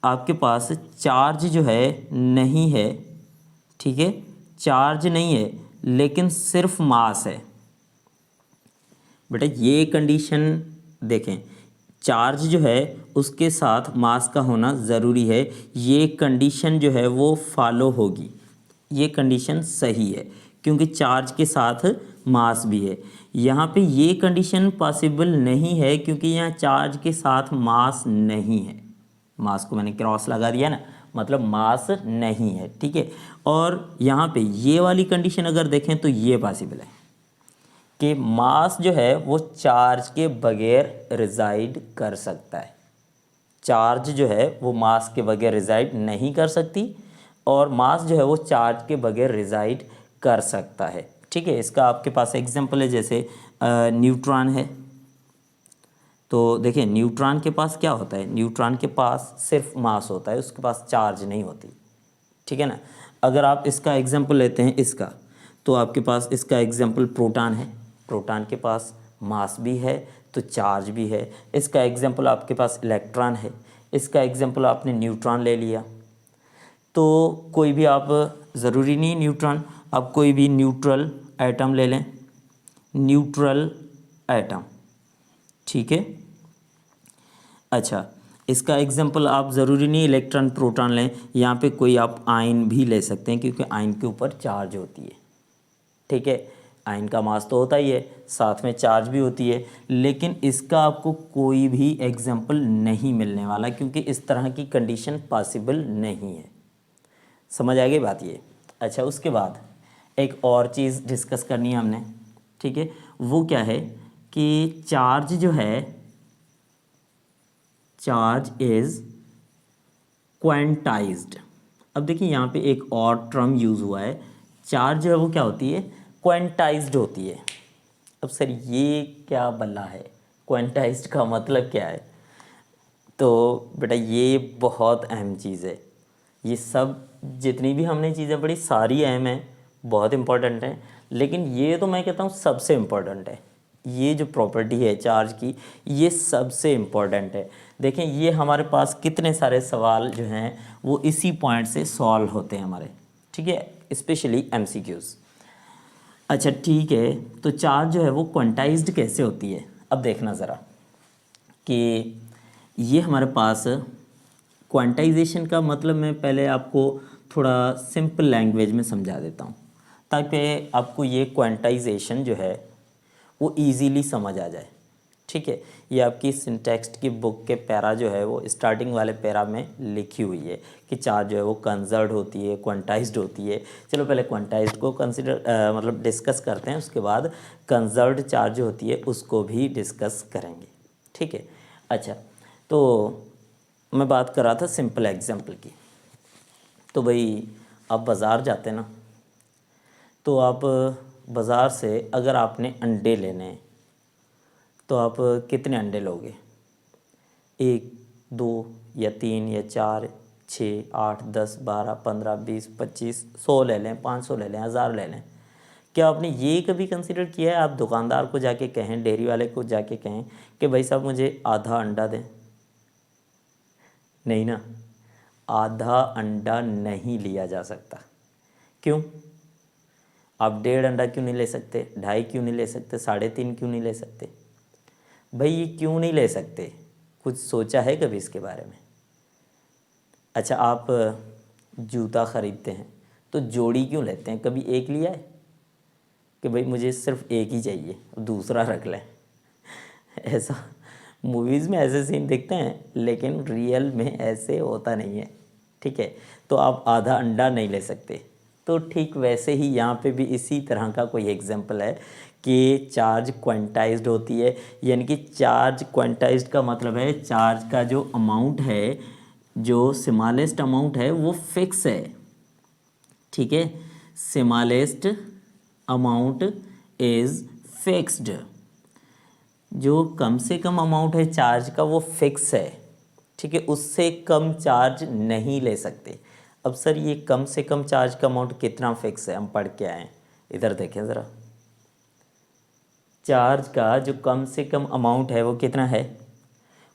आपके पास चार्ज जो है नहीं है, ठीक है, चार्ज नहीं है लेकिन सिर्फ मास है। बेटा ये कंडीशन देखें, चार्ज जो है उसके साथ मास का होना ज़रूरी है, ये कंडीशन जो है वो फॉलो होगी, ये कंडीशन सही है क्योंकि चार्ज के साथ मास भी है। यहाँ पे ये कंडीशन पॉसिबल नहीं है क्योंकि यहाँ चार्ज के साथ मास नहीं है, मास को मैंने क्रॉस लगा दिया ना, मतलब मास नहीं है, ठीक है। और यहाँ पे ये वाली कंडीशन अगर देखें तो ये पॉसिबल है कि मास जो है वो चार्ज के बगैर रिजाइड कर सकता है, चार्ज जो है वो मास के बगैर रिजाइड नहीं कर सकती और मास जो है वो चार्ज के बगैर रिजाइड कर सकता है, ठीक है। इसका आपके पास एग्जांपल है, जैसे न्यूट्रॉन है, तो देखिए न्यूट्रॉन के पास क्या होता है, न्यूट्रॉन के पास सिर्फ मास होता है, उसके पास चार्ज नहीं होती, ठीक है ना। अगर आप इसका एग्जांपल लेते हैं इसका, तो आपके पास इसका एग्जांपल प्रोटॉन है, प्रोटॉन के पास मास भी है तो चार्ज भी है। इसका एग्जांपल आपके पास इलेक्ट्रॉन है, इसका एग्जांपल आपने न्यूट्रॉन ले लिया। तो कोई भी आप, ज़रूरी नहीं न्यूट्रॉन, आप कोई भी न्यूट्रल एटम ले लें, न्यूट्रल एटम, ठीक है। अच्छा, इसका एग्जांपल आप ज़रूरी नहीं इलेक्ट्रॉन प्रोटॉन लें, यहाँ पे कोई आप आयन भी ले सकते हैं क्योंकि आयन के ऊपर चार्ज होती है, ठीक है। आयन का मास तो होता ही है, साथ में चार्ज भी होती है, लेकिन इसका आपको कोई भी एग्जांपल नहीं मिलने वाला क्योंकि इस तरह की कंडीशन पॉसिबल नहीं है। समझ आ गई बात ये। अच्छा, उसके बाद एक और चीज़ डिस्कस करनी है हमने, ठीक है, वो क्या है कि चार्ज जो है, चार्ज इज़ क्वांटाइज्ड। अब देखिए यहाँ पे एक और टर्म यूज़ हुआ है, चार्ज जो है वो क्या होती है, क्वांटाइज्ड होती है। अब सर ये क्या बल्ला है, क्वांटाइज्ड का मतलब क्या है? तो बेटा ये बहुत अहम चीज़ है, ये सब जितनी भी हमने चीज़ें पढ़ी सारी अहम हैं, बहुत इम्पोर्टेंट हैं, लेकिन ये तो मैं कहता हूँ सबसे इम्पोर्टेंट है। ये जो प्रॉपर्टी है चार्ज की, ये सबसे इम्पोर्टेंट है। देखें ये हमारे पास कितने सारे सवाल जो हैं वो इसी पॉइंट से सॉल्व होते हैं हमारे, ठीक है, स्पेशली एमसीक्यूज़। अच्छा ठीक है, तो चार्ज जो है वो क्वांटाइज्ड कैसे होती है, अब देखना ज़रा कि ये हमारे पास क्वांटाइजेशन का मतलब मैं पहले आपको थोड़ा सिंपल लैंग्वेज में समझा देता हूँ ताकि आपको ये क्वांटाइजेशन जो है वो इजीली समझ आ जाए। ठीक है, ये आपकी सिंटैक्स की बुक के पैरा जो है वो स्टार्टिंग वाले पैरा में लिखी हुई है कि चार्ज जो है वो कंजर्व्ड होती है, क्वांटाइज्ड होती है। चलो पहले क्वांटाइज्ड को कंसिडर मतलब डिस्कस करते हैं, उसके बाद कंजर्व्ड चार्ज जो होती है उसको भी डिस्कस करेंगे। ठीक है, अच्छा तो मैं बात कर रहा था सिंपल एग्जाम्पल की। तो भाई आप बाज़ार जाते हैं ना, तो आप बाज़ार से अगर आपने अंडे लेने हैं तो आप कितने अंडे लोगे? 1, 2 या 3 या 4, 6, 8, 10, 12, 15, 20, 25, 100 ले लें, 500 ले लें, 1000 ले लें। क्या आपने ये कभी कंसिडर किया है आप दुकानदार को जाके कहें, डेयरी वाले को जाके कहें कि भाई साहब मुझे आधा अंडा दें? नहीं ना, आधा अंडा नहीं लिया जा सकता। क्यों? आप 1.5 अंडा क्यों नहीं ले सकते? 2.5 क्यों नहीं ले सकते? 3.5 क्यों नहीं ले सकते? भाई ये क्यों नहीं ले सकते? कुछ सोचा है कभी इसके बारे में? अच्छा, आप जूता ख़रीदते हैं तो जोड़ी क्यों लेते हैं? कभी एक लिया है कि भाई मुझे सिर्फ एक ही चाहिए, दूसरा रख लें? ऐसा मूवीज़ में ऐसे सीन दिखते हैं, लेकिन रियल में ऐसे होता नहीं है। ठीक है, तो आप आधा अंडा नहीं ले सकते। तो ठीक वैसे ही यहाँ पे भी इसी तरह का कोई एग्जांपल है कि चार्ज क्वांटाइज्ड होती है, यानी कि चार्ज क्वांटाइज्ड का मतलब है चार्ज का जो अमाउंट है, जो स्मॉलेस्ट अमाउंट है वो फिक्स है। ठीक है, स्मॉलेस्ट अमाउंट इज़ फिक्स्ड। जो कम से कम अमाउंट है चार्ज का वो फिक्स है। ठीक है, उससे कम चार्ज नहीं ले सकते। अब सर ये कम से कम चार्ज का अमाउंट कितना फिक्स है, हम पढ़ के आए, इधर देखें ज़रा। चार्ज का जो कम से कम अमाउंट है वो कितना है?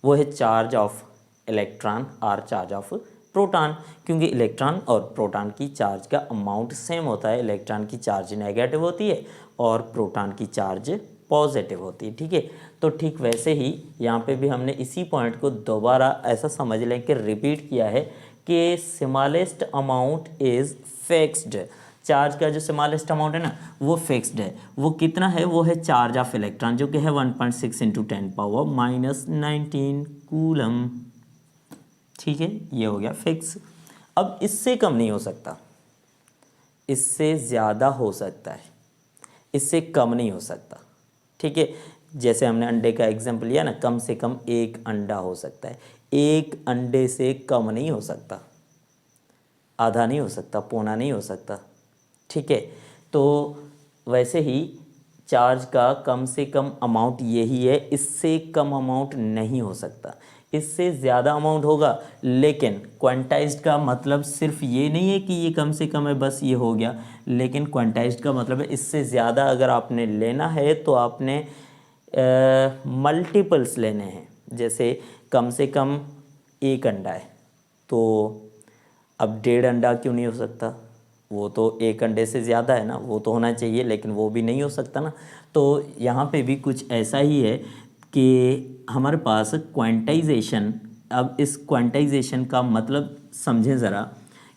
वो है चार्ज ऑफ इलेक्ट्रॉन और चार्ज ऑफ प्रोटॉन, क्योंकि इलेक्ट्रॉन और प्रोटॉन की चार्ज का अमाउंट सेम होता है। इलेक्ट्रॉन की चार्ज नेगेटिव होती है और प्रोटॉन की चार्ज पॉजिटिव होती है। ठीक है, तो ठीक वैसे ही यहाँ पे भी हमने इसी पॉइंट को दोबारा ऐसा समझ लें कि रिपीट किया है कि smallest amount is fixed. Charge का जो स्मॉलेस्ट अमाउंट है ना वो फिक्स्ड है। वो कितना है? वो है चार्ज ऑफ इलेक्ट्रॉन, जो कि है 1.6 × 10⁻⁻19 कूलम। ठीक है, ये हो गया फिक्स। अब इससे कम नहीं हो सकता, इससे ज़्यादा हो सकता है, इससे कम नहीं हो सकता। ठीक है, जैसे हमने अंडे का एग्जांपल लिया ना, कम से कम एक अंडा हो सकता है, एक अंडे से कम नहीं हो सकता, आधा नहीं हो सकता, पौना नहीं हो सकता। ठीक है, तो वैसे ही चार्ज का कम से कम अमाउंट यही है, इससे कम अमाउंट नहीं हो सकता, इससे ज़्यादा अमाउंट होगा। लेकिन क्वांटाइज्ड का मतलब सिर्फ ये नहीं है कि ये कम से कम है बस ये हो गया, लेकिन क्वांटाइज्ड का मतलब है इससे ज़्यादा अगर आपने लेना है तो आपने मल्टीपल्स लेने हैं। जैसे कम से कम एक अंडा है तो अब 1.5 अंडा क्यों नहीं हो सकता? वो तो एक अंडे से ज़्यादा है ना, वो तो होना चाहिए, लेकिन वो भी नहीं हो सकता ना। तो यहाँ पे भी कुछ ऐसा ही है कि हमारे पास क्वांटाइजेशन, अब इस क्वांटाइजेशन का मतलब समझें ज़रा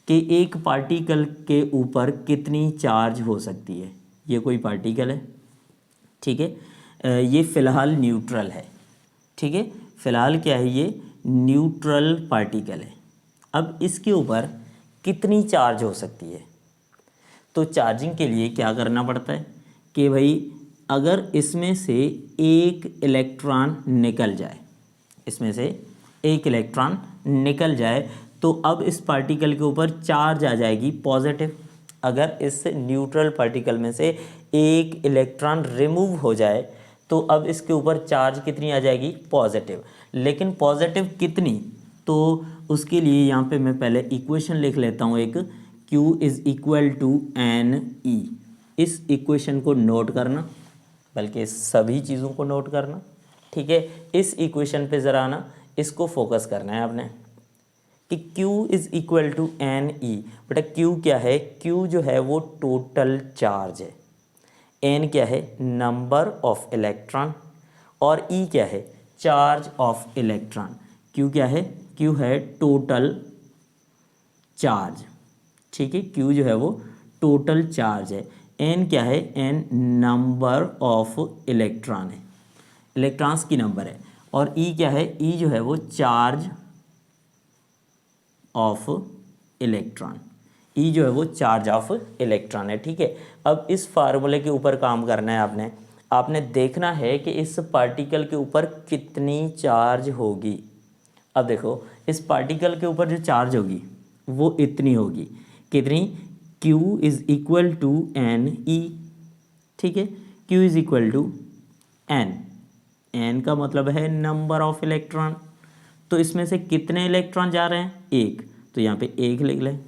कि एक पार्टिकल के ऊपर कितनी चार्ज हो सकती है। ये कोई पार्टिकल है, ठीक है, ये फ़िलहाल न्यूट्रल है। ठीक है, फ़िलहाल क्या है? ये न्यूट्रल पार्टिकल है। अब इसके ऊपर कितनी चार्ज हो सकती है? तो चार्जिंग के लिए क्या करना पड़ता है कि भाई अगर इसमें से एक इलेक्ट्रॉन निकल जाए, इसमें से एक इलेक्ट्रॉन निकल जाए तो अब इस पार्टिकल के ऊपर चार्ज आ जाएगी पॉजिटिव। अगर इस न्यूट्रल पार्टिकल में से एक इलेक्ट्रॉन रिमूव हो जाए तो अब इसके ऊपर चार्ज कितनी आ जाएगी? पॉजिटिव। लेकिन पॉजिटिव कितनी? तो उसके लिए यहाँ पे मैं पहले इक्वेशन लिख लेता हूँ एक, Q = NE। इस इक्वेशन को नोट करना, बल्कि सभी चीज़ों को नोट करना। ठीक है, इस इक्वेशन पे ज़रा ना इसको फोकस करना है आपने कि Q = NE। बेटा Q क्या है? Q जो है वो टोटल चार्ज है, N क्या है? नंबर ऑफ इलेक्ट्रॉन, और E क्या है? Charge of electron. क्यू क्या है, क्यू है टोटल चार्ज, ठीक है, क्यू जो है वो टोटल चार्ज है। एन क्या है, एन नंबर ऑफ इलेक्ट्रॉन है, इलेक्ट्रॉन्स की नंबर है। और ई क्या है, ई जो है वो चार्ज ऑफ इलेक्ट्रॉन, ई जो है वो चार्ज ऑफ इलेक्ट्रॉन है, ठीक है। अब इस फार्मूले के ऊपर काम करना है आपने, आपने देखना है कि इस पार्टिकल के ऊपर कितनी चार्ज होगी। अब देखो इस पार्टिकल के ऊपर जो चार्ज होगी वो इतनी होगी, कितनी, Q is equal to n e, ठीक है, Q is equal to n, n का मतलब है नंबर ऑफ इलेक्ट्रॉन। तो इसमें से कितने इलेक्ट्रॉन जा रहे हैं, एक, तो यहाँ पे एक लिख लें।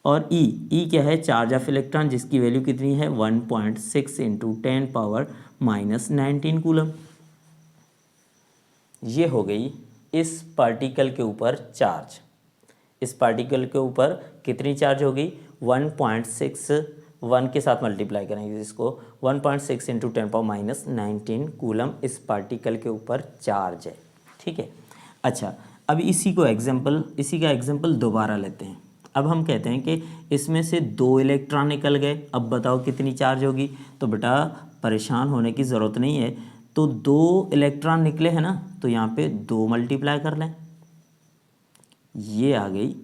और ई क्या है, चार्ज ऑफ इलेक्ट्रॉन, जिसकी वैल्यू कितनी है 1.6 इंटू 10⁻⁻19 कूलम। ये हो गई इस पार्टिकल के ऊपर चार्ज। इस पार्टिकल के ऊपर कितनी चार्ज होगी, 1.6, 1 के साथ मल्टीप्लाई करेंगे इसको, 1.6 इंटू 10⁻⁻19 कूलम इस पार्टिकल के ऊपर चार्ज है, ठीक है। अच्छा, अब इसी का एग्जाम्पल दोबारा लेते हैं। अब हम कहते हैं कि इसमें से 2 इलेक्ट्रॉन निकल गए, अब बताओ कितनी चार्ज होगी। तो बेटा परेशान होने की ज़रूरत नहीं है, तो 2 इलेक्ट्रॉन निकले हैं ना, तो यहाँ पे 2 मल्टीप्लाई कर लें, ये आ गई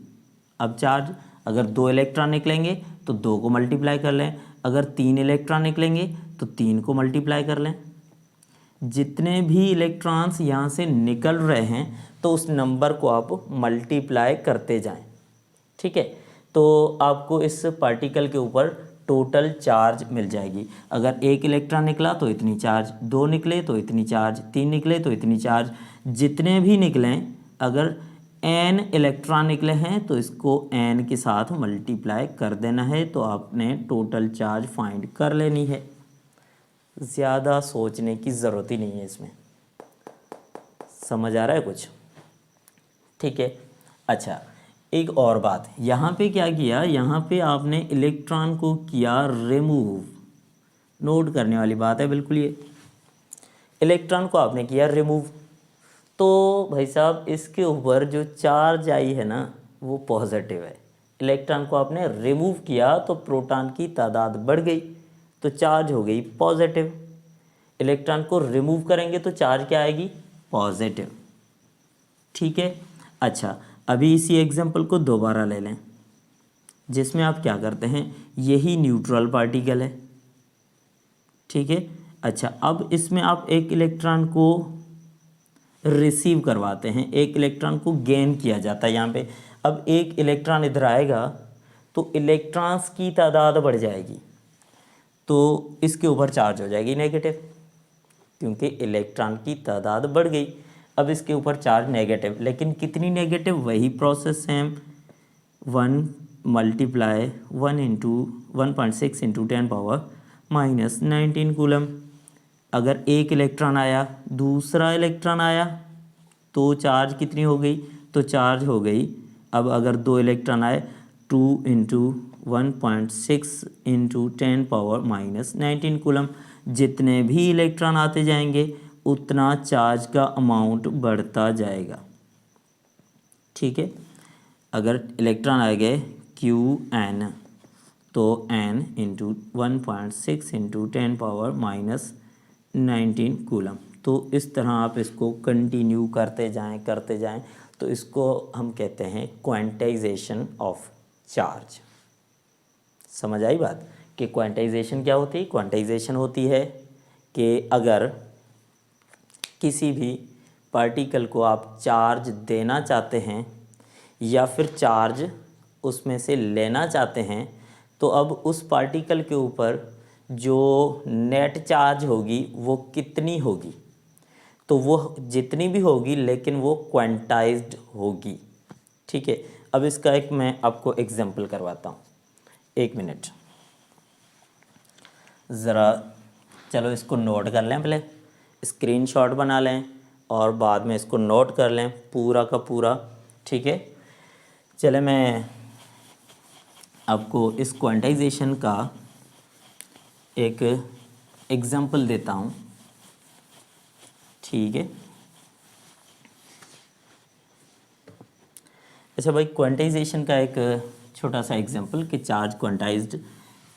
अब चार्ज। अगर 2 इलेक्ट्रॉन निकलेंगे तो 2 को मल्टीप्लाई कर लें, अगर 3 इलेक्ट्रॉन निकलेंगे तो 3 को मल्टीप्लाई कर लें। जितने भी इलेक्ट्रॉन्स यहाँ से निकल रहे हैं तो उस नंबर को आप मल्टीप्लाई करते जाएं, ठीक है। तो आपको इस पार्टिकल के ऊपर टोटल चार्ज मिल जाएगी। अगर 1 इलेक्ट्रॉन निकला तो इतनी चार्ज, 2 निकले तो इतनी चार्ज, 3 निकले तो इतनी चार्ज, जितने भी निकलें, अगर n इलेक्ट्रॉन निकले हैं तो इसको n के साथ मल्टीप्लाई कर देना है, तो आपने टोटल चार्ज फाइंड कर लेनी है। ज़्यादा सोचने की ज़रूरत ही नहीं है इसमें, समझ आ रहा है कुछ, ठीक है। अच्छा, एक और बात, यहाँ पे क्या किया, यहाँ पे आपने इलेक्ट्रॉन को किया रिमूव, नोट करने वाली बात है बिल्कुल, ये इलेक्ट्रॉन को आपने किया रिमूव। तो भाई साहब इसके ऊपर जो चार्ज आई है ना वो पॉजिटिव है, इलेक्ट्रॉन को आपने रिमूव किया तो प्रोटॉन की तादाद बढ़ गई, तो चार्ज हो गई पॉजिटिव। इलेक्ट्रॉन को रिमूव करेंगे तो चार्ज क्या आएगी, पॉजिटिव, ठीक है। अच्छा, अभी इसी एग्जांपल को दोबारा ले लें, जिसमें आप क्या करते हैं, यही न्यूट्रल पार्टिकल है, ठीक है। अच्छा, अब इसमें आप एक इलेक्ट्रॉन को रिसीव करवाते हैं, एक इलेक्ट्रॉन को गेन किया जाता है यहाँ पे। अब एक इलेक्ट्रॉन इधर आएगा तो इलेक्ट्रॉन्स की तादाद बढ़ जाएगी, तो इसके ऊपर चार्ज हो जाएगी नेगेटिव, क्योंकि इलेक्ट्रॉन की तादाद बढ़ गई। अब इसके ऊपर चार्ज नेगेटिव, लेकिन कितनी नेगेटिव, वही process same, 1 multiply 1 into 1.6 into 10⁻⁻19 coulomb. अगर एक इलेक्ट्रॉन आया, दूसरा इलेक्ट्रॉन आया, तो चार्ज कितनी हो गई, तो चार्ज हो गई, अब अगर 2 इलेक्ट्रॉन आए, 2 इंटू 1.6 इंटू 10⁻⁻19 कूलम। जितने भी इलेक्ट्रॉन आते जाएंगे उतना चार्ज का अमाउंट बढ़ता जाएगा, ठीक है। अगर इलेक्ट्रॉन आ गए Qn, तो n इंटू 1.6 इंटू 10⁻⁻19 कूलम। तो इस तरह आप इसको कंटिन्यू करते जाएं, तो इसको हम कहते हैं क्वांटाइजेशन ऑफ चार्ज। समझ आई बात कि क्वांटाइजेशन क्या होती है। क्वांटाइजेशन होती है कि अगर किसी भी पार्टिकल को आप चार्ज देना चाहते हैं या फिर चार्ज उसमें से लेना चाहते हैं, तो अब उस पार्टिकल के ऊपर जो नेट चार्ज होगी वो कितनी होगी, तो वो जितनी भी होगी लेकिन वो क्वांटाइज्ड होगी, ठीक है। अब इसका एक मैं आपको एग्जांपल करवाता हूँ, 1 मिनट ज़रा, चलो इसको नोट कर लें, पहले स्क्रीनशॉट बना लें और बाद में इसको नोट कर लें पूरा का पूरा, ठीक है। चले मैं आपको इस क्वांटाइजेशन का एक एग्जांपल देता हूँ, ठीक है। अच्छा भाई, क्वांटाइजेशन का एक छोटा सा एग्जांपल कि चार्ज क्वांटाइज्ड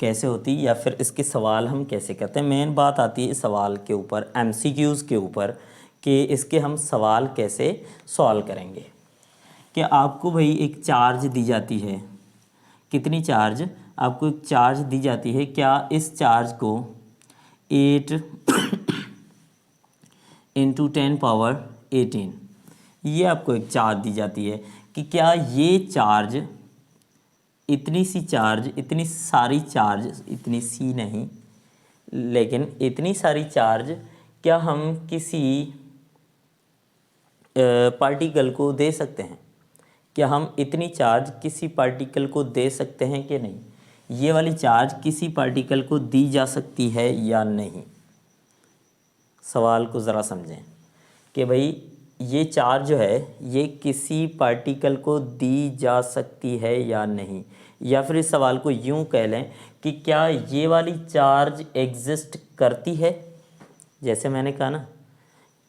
कैसे होती है या फिर इसके सवाल हम कैसे करते हैं। मेन बात आती है इस सवाल के ऊपर, एमसीक्यूज़ के ऊपर, कि इसके हम सवाल कैसे सॉल्व करेंगे। कि आपको भाई एक चार्ज दी जाती है, कितनी चार्ज, आपको एक चार्ज दी जाती है, क्या इस चार्ज को 8 इंटू 10⁻18, ये आपको एक चार्ज दी जाती है कि क्या ये चार्ज, इतनी सी चार्ज, इतनी सारी चार्ज, इतनी सी नहीं लेकिन इतनी सारी चार्ज क्या हम किसी पार्टिकल को दे सकते हैं, क्या हम इतनी चार्ज किसी पार्टिकल को दे सकते हैं कि नहीं, ये वाली चार्ज किसी पार्टिकल को दी जा सकती है या नहीं। सवाल को ज़रा समझें कि भाई ये चार्ज जो है ये किसी पार्टिकल को दी जा सकती है या नहीं, या फिर इस सवाल को यूं कह लें कि क्या ये वाली चार्ज एग्जिस्ट करती है। जैसे मैंने कहा ना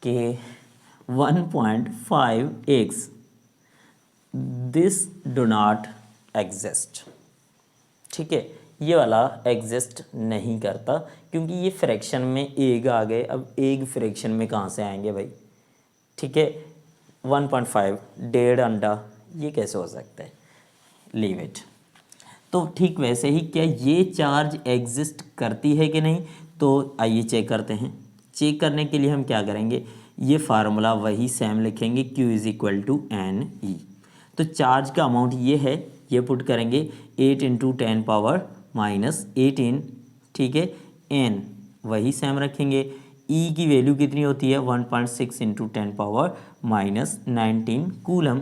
कि 1.5x this do not exist, ठीक है, ये वाला एग्जिस्ट नहीं करता क्योंकि ये फ्रैक्शन में एग आ गए। अब एग फ्रैक्शन में कहाँ से आएंगे भाई, ठीक है। 1.5 1.5 अंडा, ये कैसे हो सकता है, लीव इट। तो ठीक वैसे ही क्या ये चार्ज एग्जिस्ट करती है कि नहीं, तो आइए चेक करते हैं। चेक करने के लिए हम क्या करेंगे, ये फार्मूला वही सेम लिखेंगे, Q is equal to n e. तो चार्ज का अमाउंट ये है, ये पुट करेंगे 8 इंटू 10⁻−18, ठीक है। एन वही सेम रखेंगे। ई की वैल्यू कितनी होती है, 1.6 इंटू 10⁻−19 कूलम।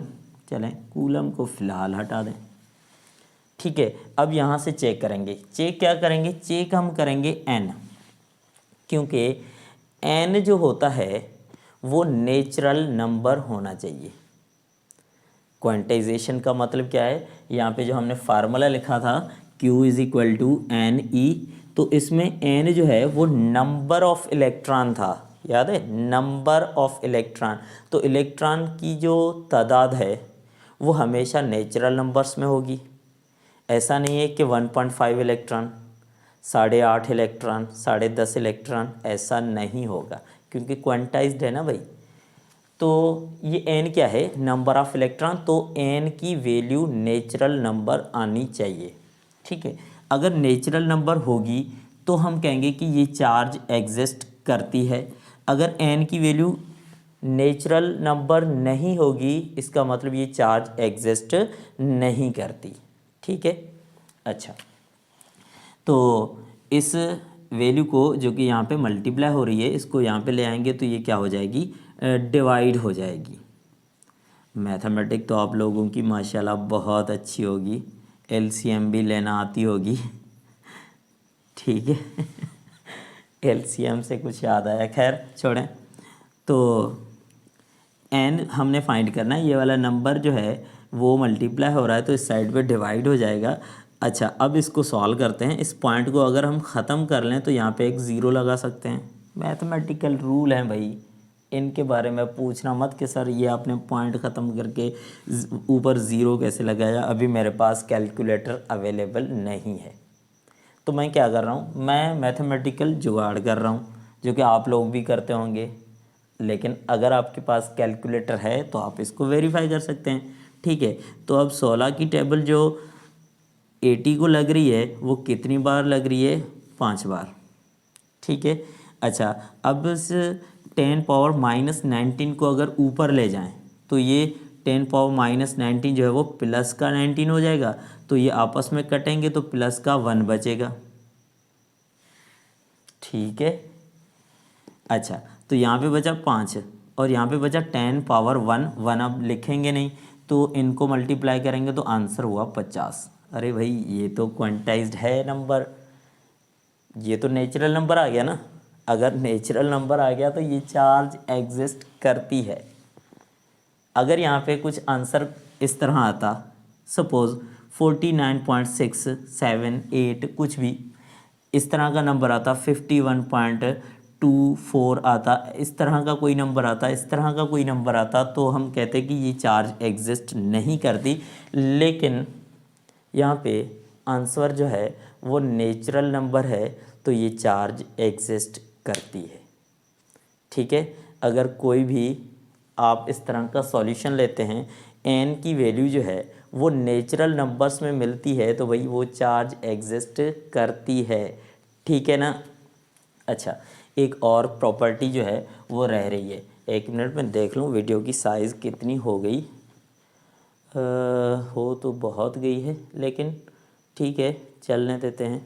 चलें कूलम को फ़िलहाल हटा दें, ठीक है। अब यहाँ से चेक करेंगे, चेक क्या करेंगे, चेक हम करेंगे एन, क्योंकि एन जो होता है वो नेचुरल नंबर होना चाहिए। क्वांटाइजेशन का मतलब क्या है, यहाँ पे जो हमने फार्मूला लिखा था Q is equal to n e, तो इसमें एन जो है वो नंबर ऑफ इलेक्ट्रॉन था, याद है, नंबर ऑफ इलेक्ट्रॉन। तो इलेक्ट्रॉन की जो तादाद है वो हमेशा नेचुरल नंबर्स में होगी। ऐसा नहीं है कि 1.5 इलेक्ट्रॉन, 8.5 इलेक्ट्रॉन, 10.5 इलेक्ट्रॉन, ऐसा नहीं होगा क्योंकि क्वांटाइज्ड है ना भाई। तो ये एन क्या है, नंबर ऑफ इलेक्ट्रॉन, तो एन की वैल्यू नेचुरल नंबर आनी चाहिए, ठीक है। अगर नेचुरल नंबर होगी तो हम कहेंगे कि ये चार्ज एग्जिस्ट करती है। अगर एन की वैल्यू नेचुरल नंबर नहीं होगी, इसका मतलब ये चार्ज एग्जिस्ट नहीं करती, ठीक है। अच्छा, तो इस वैल्यू को जो कि यहाँ पे मल्टीप्लाई हो रही है, इसको यहाँ पे ले आएंगे तो ये क्या हो जाएगी, डिवाइड हो जाएगी। मैथमेटिक तो आप लोगों की माशाल्लाह बहुत अच्छी होगी, एलसीएम भी लेना आती होगी, ठीक है। एलसीएम से कुछ याद आया, खैर छोड़ें। तो एन हमने फाइंड करना है, ये वाला नंबर जो है वो मल्टीप्लाई हो रहा है तो इस साइड पे डिवाइड हो जाएगा। अच्छा, अब इसको सॉल्व करते हैं। इस पॉइंट को अगर हम ख़त्म कर लें तो यहाँ पे एक ज़ीरो लगा सकते हैं। मैथमेटिकल रूल हैं भाई, इनके बारे में पूछना मत कि सर ये आपने पॉइंट ख़त्म करके ऊपर ज़ीरो कैसे लगाया। अभी मेरे पास कैलकुलेटर अवेलेबल नहीं है, तो मैं क्या कर रहा हूँ, मैं मैथमेटिकल जुगाड़ कर रहा हूँ, जो कि आप लोग भी करते होंगे। लेकिन अगर आपके पास कैलकुलेटर है तो आप इसको वेरीफाई कर सकते हैं, ठीक है। तो अब 16 की टेबल जो 80 को लग रही है वो कितनी बार लग रही है, 5 बार, ठीक है। अच्छा, अब इस 10⁻−19 को अगर ऊपर ले जाएं तो ये 10⁻−19 जो है वो प्लस का 19 हो जाएगा, तो ये आपस में कटेंगे तो प्लस का 1 बचेगा, ठीक है। अच्छा, तो यहाँ पे बचा 5 और यहाँ पे बचा 10⁻1 अब लिखेंगे नहीं तो इनको मल्टीप्लाई करेंगे तो आंसर हुआ 50। अरे भाई ये तो क्वांटाइज्ड है नंबर, ये तो नेचुरल नंबर आ गया ना। अगर नेचुरल नंबर आ गया तो ये चार्ज एग्जिस्ट करती है। अगर यहाँ पे कुछ आंसर इस तरह आता, सपोज़ 49.678 कुछ भी इस तरह का नंबर आता, 51.2 2 4 आता, इस तरह का कोई नंबर आता, इस तरह का कोई नंबर आता, तो हम कहते कि ये चार्ज एग्जिस्ट नहीं करती। लेकिन यहाँ पे आंसर जो है वो नेचुरल नंबर है, तो ये चार्ज एग्जिस्ट करती है। ठीक है, अगर कोई भी आप इस तरह का सॉल्यूशन लेते हैं, एन की वैल्यू जो है वो नेचुरल नंबर्स में मिलती है, तो भाई वो चार्ज एग्जिस्ट करती है। ठीक है ना। अच्छा, एक और प्रॉपर्टी जो है वो रह रही है। 1 मिनट में देख लूँ वीडियो की साइज़ कितनी हो गई। हो तो बहुत गई है, लेकिन ठीक है चलने देते हैं।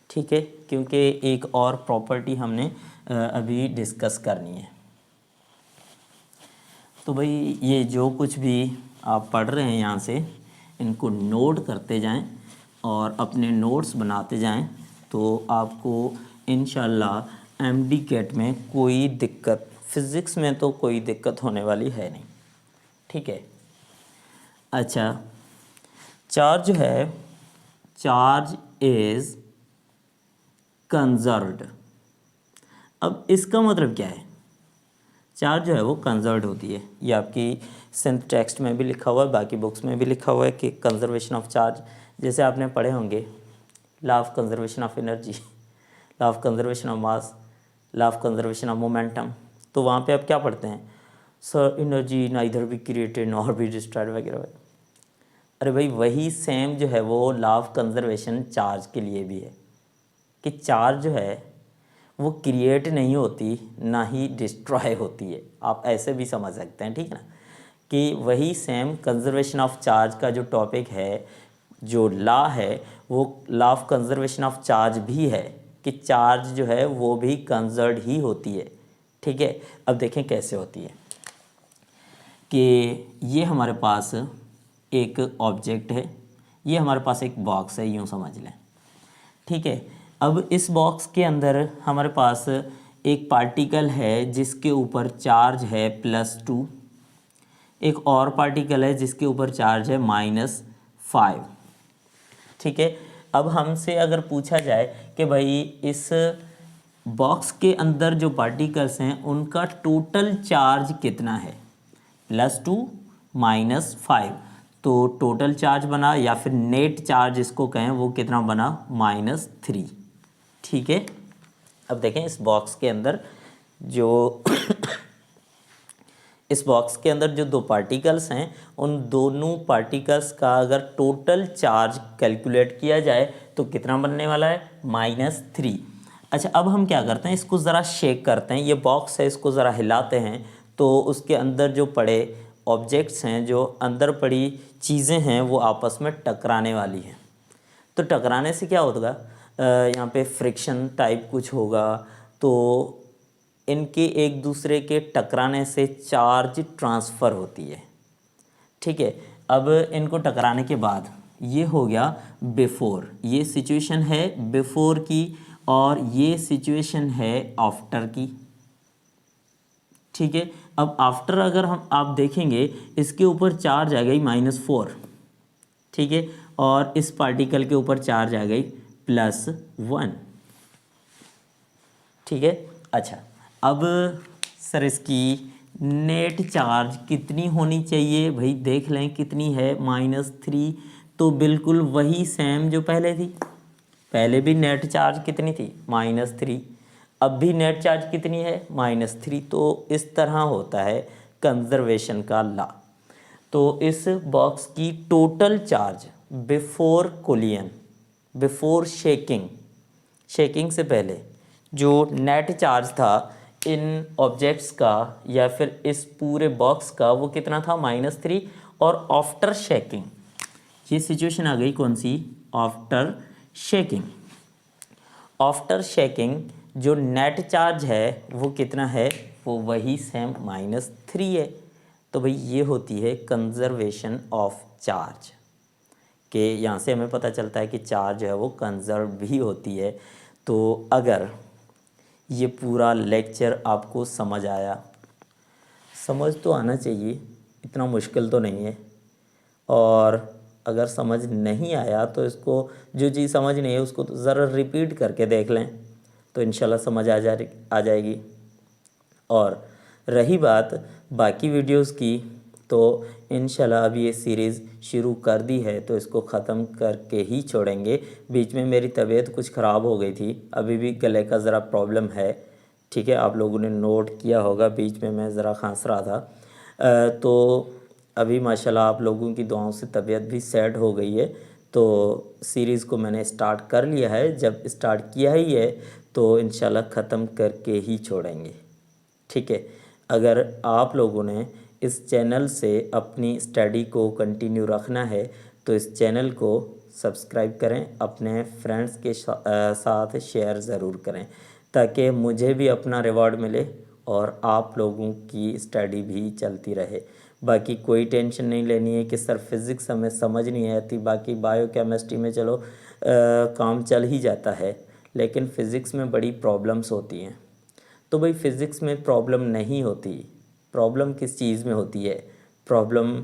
ठीक है, क्योंकि एक और प्रॉपर्टी हमने अभी डिस्कस करनी है। तो भाई ये जो कुछ भी आप पढ़ रहे हैं यहाँ से, इनको नोट करते जाएं और अपने नोट्स बनाते जाएं, तो आपको इंशाल्लाह एमडी कैट में कोई दिक्कत, फ़िज़िक्स में तो कोई दिक्कत होने वाली है नहीं। ठीक है। अच्छा, चार्ज है, चार्ज इज़ कंजर्व्ड। अब इसका मतलब क्या है? चार्ज जो है वो कंजर्व्ड होती है। ये आपकी सिंथ टेक्स्ट में भी लिखा हुआ है, बाकी बुक्स में भी लिखा हुआ है कि कंजर्वेशन ऑफ चार्ज, जैसे आपने पढ़े होंगे law of conservation of energy, law of conservation of mass, law of conservation of momentum. तो वहाँ पे आप क्या पढ़ते हैं? Sir energy neither be created nor be destroyed वगैरह वगैरह। अरे भाई वही सेम जो है वो लॉ ऑफ कंजर्वेशन चार्ज के लिए भी है, कि चार्ज जो है वो क्रिएट नहीं होती, ना ही डिस्ट्रॉय होती है। आप ऐसे भी समझ सकते हैं। ठीक है ना, कि वही सेम कंजर्वेशन ऑफ चार्ज का जो टॉपिक है, जो लॉ है, वो law of conservation of charge भी है, कि चार्ज जो है वो भी कंजर्व्ड ही होती है। ठीक है, अब देखें कैसे होती है। कि ये हमारे पास एक ऑब्जेक्ट है, ये हमारे पास एक बॉक्स है, यूँ समझ लें। ठीक है, अब इस बॉक्स के अंदर हमारे पास एक पार्टिकल है जिसके ऊपर चार्ज है +2, एक और पार्टिकल है जिसके ऊपर चार्ज है -5। ठीक है, अब हमसे अगर पूछा जाए कि भाई इस बॉक्स के अंदर जो पार्टिकल्स हैं उनका टोटल चार्ज कितना है, +2 -5, तो टोटल चार्ज बना, या फिर नेट चार्ज इसको कहें, वो कितना बना, -3। ठीक है, अब देखें इस बॉक्स के अंदर जो इस बॉक्स के अंदर जो 2 पार्टिकल्स हैं, उन दोनों पार्टिकल्स का अगर टोटल चार्ज कैलकुलेट किया जाए तो कितना बनने वाला है, -3। अच्छा, अब हम क्या करते हैं, इसको ज़रा शेक करते हैं। ये बॉक्स है, इसको ज़रा हिलाते हैं, तो उसके अंदर जो पड़े ऑब्जेक्ट्स हैं, जो अंदर पड़ी चीज़ें हैं, वो आपस में टकराने वाली हैं। तो टकराने से क्या होगा, यहाँ पे फ्रिक्शन टाइप कुछ होगा, तो इनके एक दूसरे के टकराने से चार्ज ट्रांसफ़र होती है। ठीक है, अब इनको टकराने के बाद ये हो गया बिफोर, ये सिचुएशन है बिफोर की, और ये सिचुएशन है आफ्टर की। ठीक है, अब आफ्टर अगर हम आप देखेंगे, इसके ऊपर चार्ज आ गई -4। ठीक है, और इस पार्टिकल के ऊपर चार्ज आ गई +1। ठीक है। अच्छा, अब सर इसकी नेट चार्ज कितनी होनी चाहिए? भाई देख लें कितनी है, -3, तो बिल्कुल वही सेम जो पहले थी। पहले भी नेट चार्ज कितनी थी, -3, अब भी नेट चार्ज कितनी है, -3। तो इस तरह होता है कंजर्वेशन का लॉ। तो इस बॉक्स की total charge before collision, before shaking, shaking से पहले जो नेट चार्ज था इन ऑब्जेक्ट्स का, या फिर इस पूरे बॉक्स का, वो कितना था, -3। और आफ्टर शेकिंग, ये सिचुएशन आ गई कौन सी, आफ्टर शेकिंग। आफ्टर शेकिंग जो नेट चार्ज है वो कितना है, वो वही सेम -3 है। तो भाई ये होती है कंजर्वेशन ऑफ चार्ज, कि यहाँ से हमें पता चलता है कि चार्ज है वो कंजर्व भी होती है। तो अगर ये पूरा लेक्चर आपको समझ आया, समझ तो आना चाहिए, इतना मुश्किल तो नहीं है, और अगर समझ नहीं आया तो इसको, जो चीज़ समझ नहीं है उसको तो ज़रा रिपीट करके देख लें, तो इंशाल्लाह समझ आ जाएगी। और रही बात बाकी वीडियोस की, तो इंशाल्लाह अब ये सीरीज़ शुरू कर दी है तो इसको ख़त्म करके ही छोड़ेंगे। बीच में मेरी तबीयत कुछ ख़राब हो गई थी, अभी भी गले का ज़रा प्रॉब्लम है, ठीक है, आप लोगों ने नोट किया होगा, बीच में मैं ज़रा खांस रहा था। तो अभी माशाल्लाह आप लोगों की दुआओं से तबीयत भी सेट हो गई है, तो सीरीज़ को मैंने स्टार्ट कर लिया है। जब स्टार्ट किया ही है तो इंशाल्लाह ख़त्म करके ही छोड़ेंगे, ठीक है। अगर आप लोगों ने इस चैनल से अपनी स्टडी को कंटिन्यू रखना है तो इस चैनल को सब्सक्राइब करें, अपने फ्रेंड्स के साथ शेयर ज़रूर करें ताकि मुझे भी अपना रिवॉर्ड मिले और आप लोगों की स्टडी भी चलती रहे। बाकी कोई टेंशन नहीं लेनी है कि सर फिज़िक्स हमें समझ नहीं आती, बाकी बायो केमिस्ट्री में चलो काम चल ही जाता है, लेकिन फ़िज़िक्स में बड़ी प्रॉब्लम्स होती हैं। तो भाई फ़िज़िक्स में प्रॉब्लम नहीं होती, प्रॉब्लम किस चीज़ में होती है? प्रॉब्लम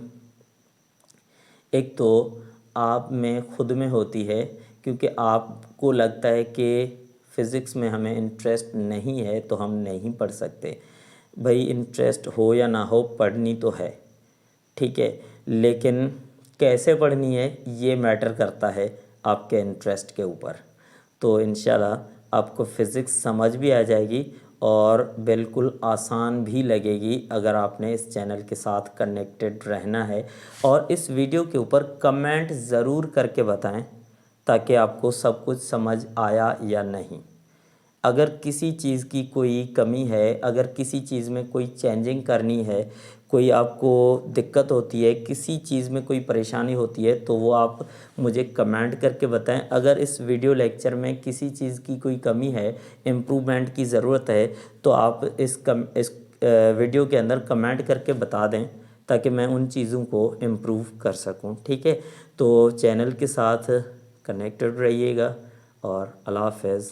एक तो आप में खुद में होती है, क्योंकि आपको लगता है कि फ़िज़िक्स में हमें इंटरेस्ट नहीं है तो हम नहीं पढ़ सकते। भाई इंटरेस्ट हो या ना हो, पढ़नी तो है, ठीक है, लेकिन कैसे पढ़नी है ये मैटर करता है आपके इंटरेस्ट के ऊपर। तो इंशाल्लाह आपको फ़िज़िक्स समझ भी आ जाएगी और बिल्कुल आसान भी लगेगी अगर आपने इस चैनल के साथ कनेक्टेड रहना है। और इस वीडियो के ऊपर कमेंट ज़रूर करके बताएं ताकि आपको सब कुछ समझ आया या नहीं। अगर किसी चीज़ की कोई कमी है, अगर किसी चीज़ में कोई चेंजिंग करनी है, कोई आपको दिक्कत होती है, किसी चीज़ में कोई परेशानी होती है, तो वो आप मुझे कमेंट करके बताएं। अगर इस वीडियो लेक्चर में किसी चीज़ की कोई कमी है, इम्प्रूवमेंट की ज़रूरत है, तो आप इस वीडियो के अंदर कमेंट करके बता दें ताकि मैं उन चीज़ों को इम्प्रूव कर सकूं, ठीक है। तो चैनल के साथ कनेक्टेड रहिएगा और अल्लाह हाफ़िज़।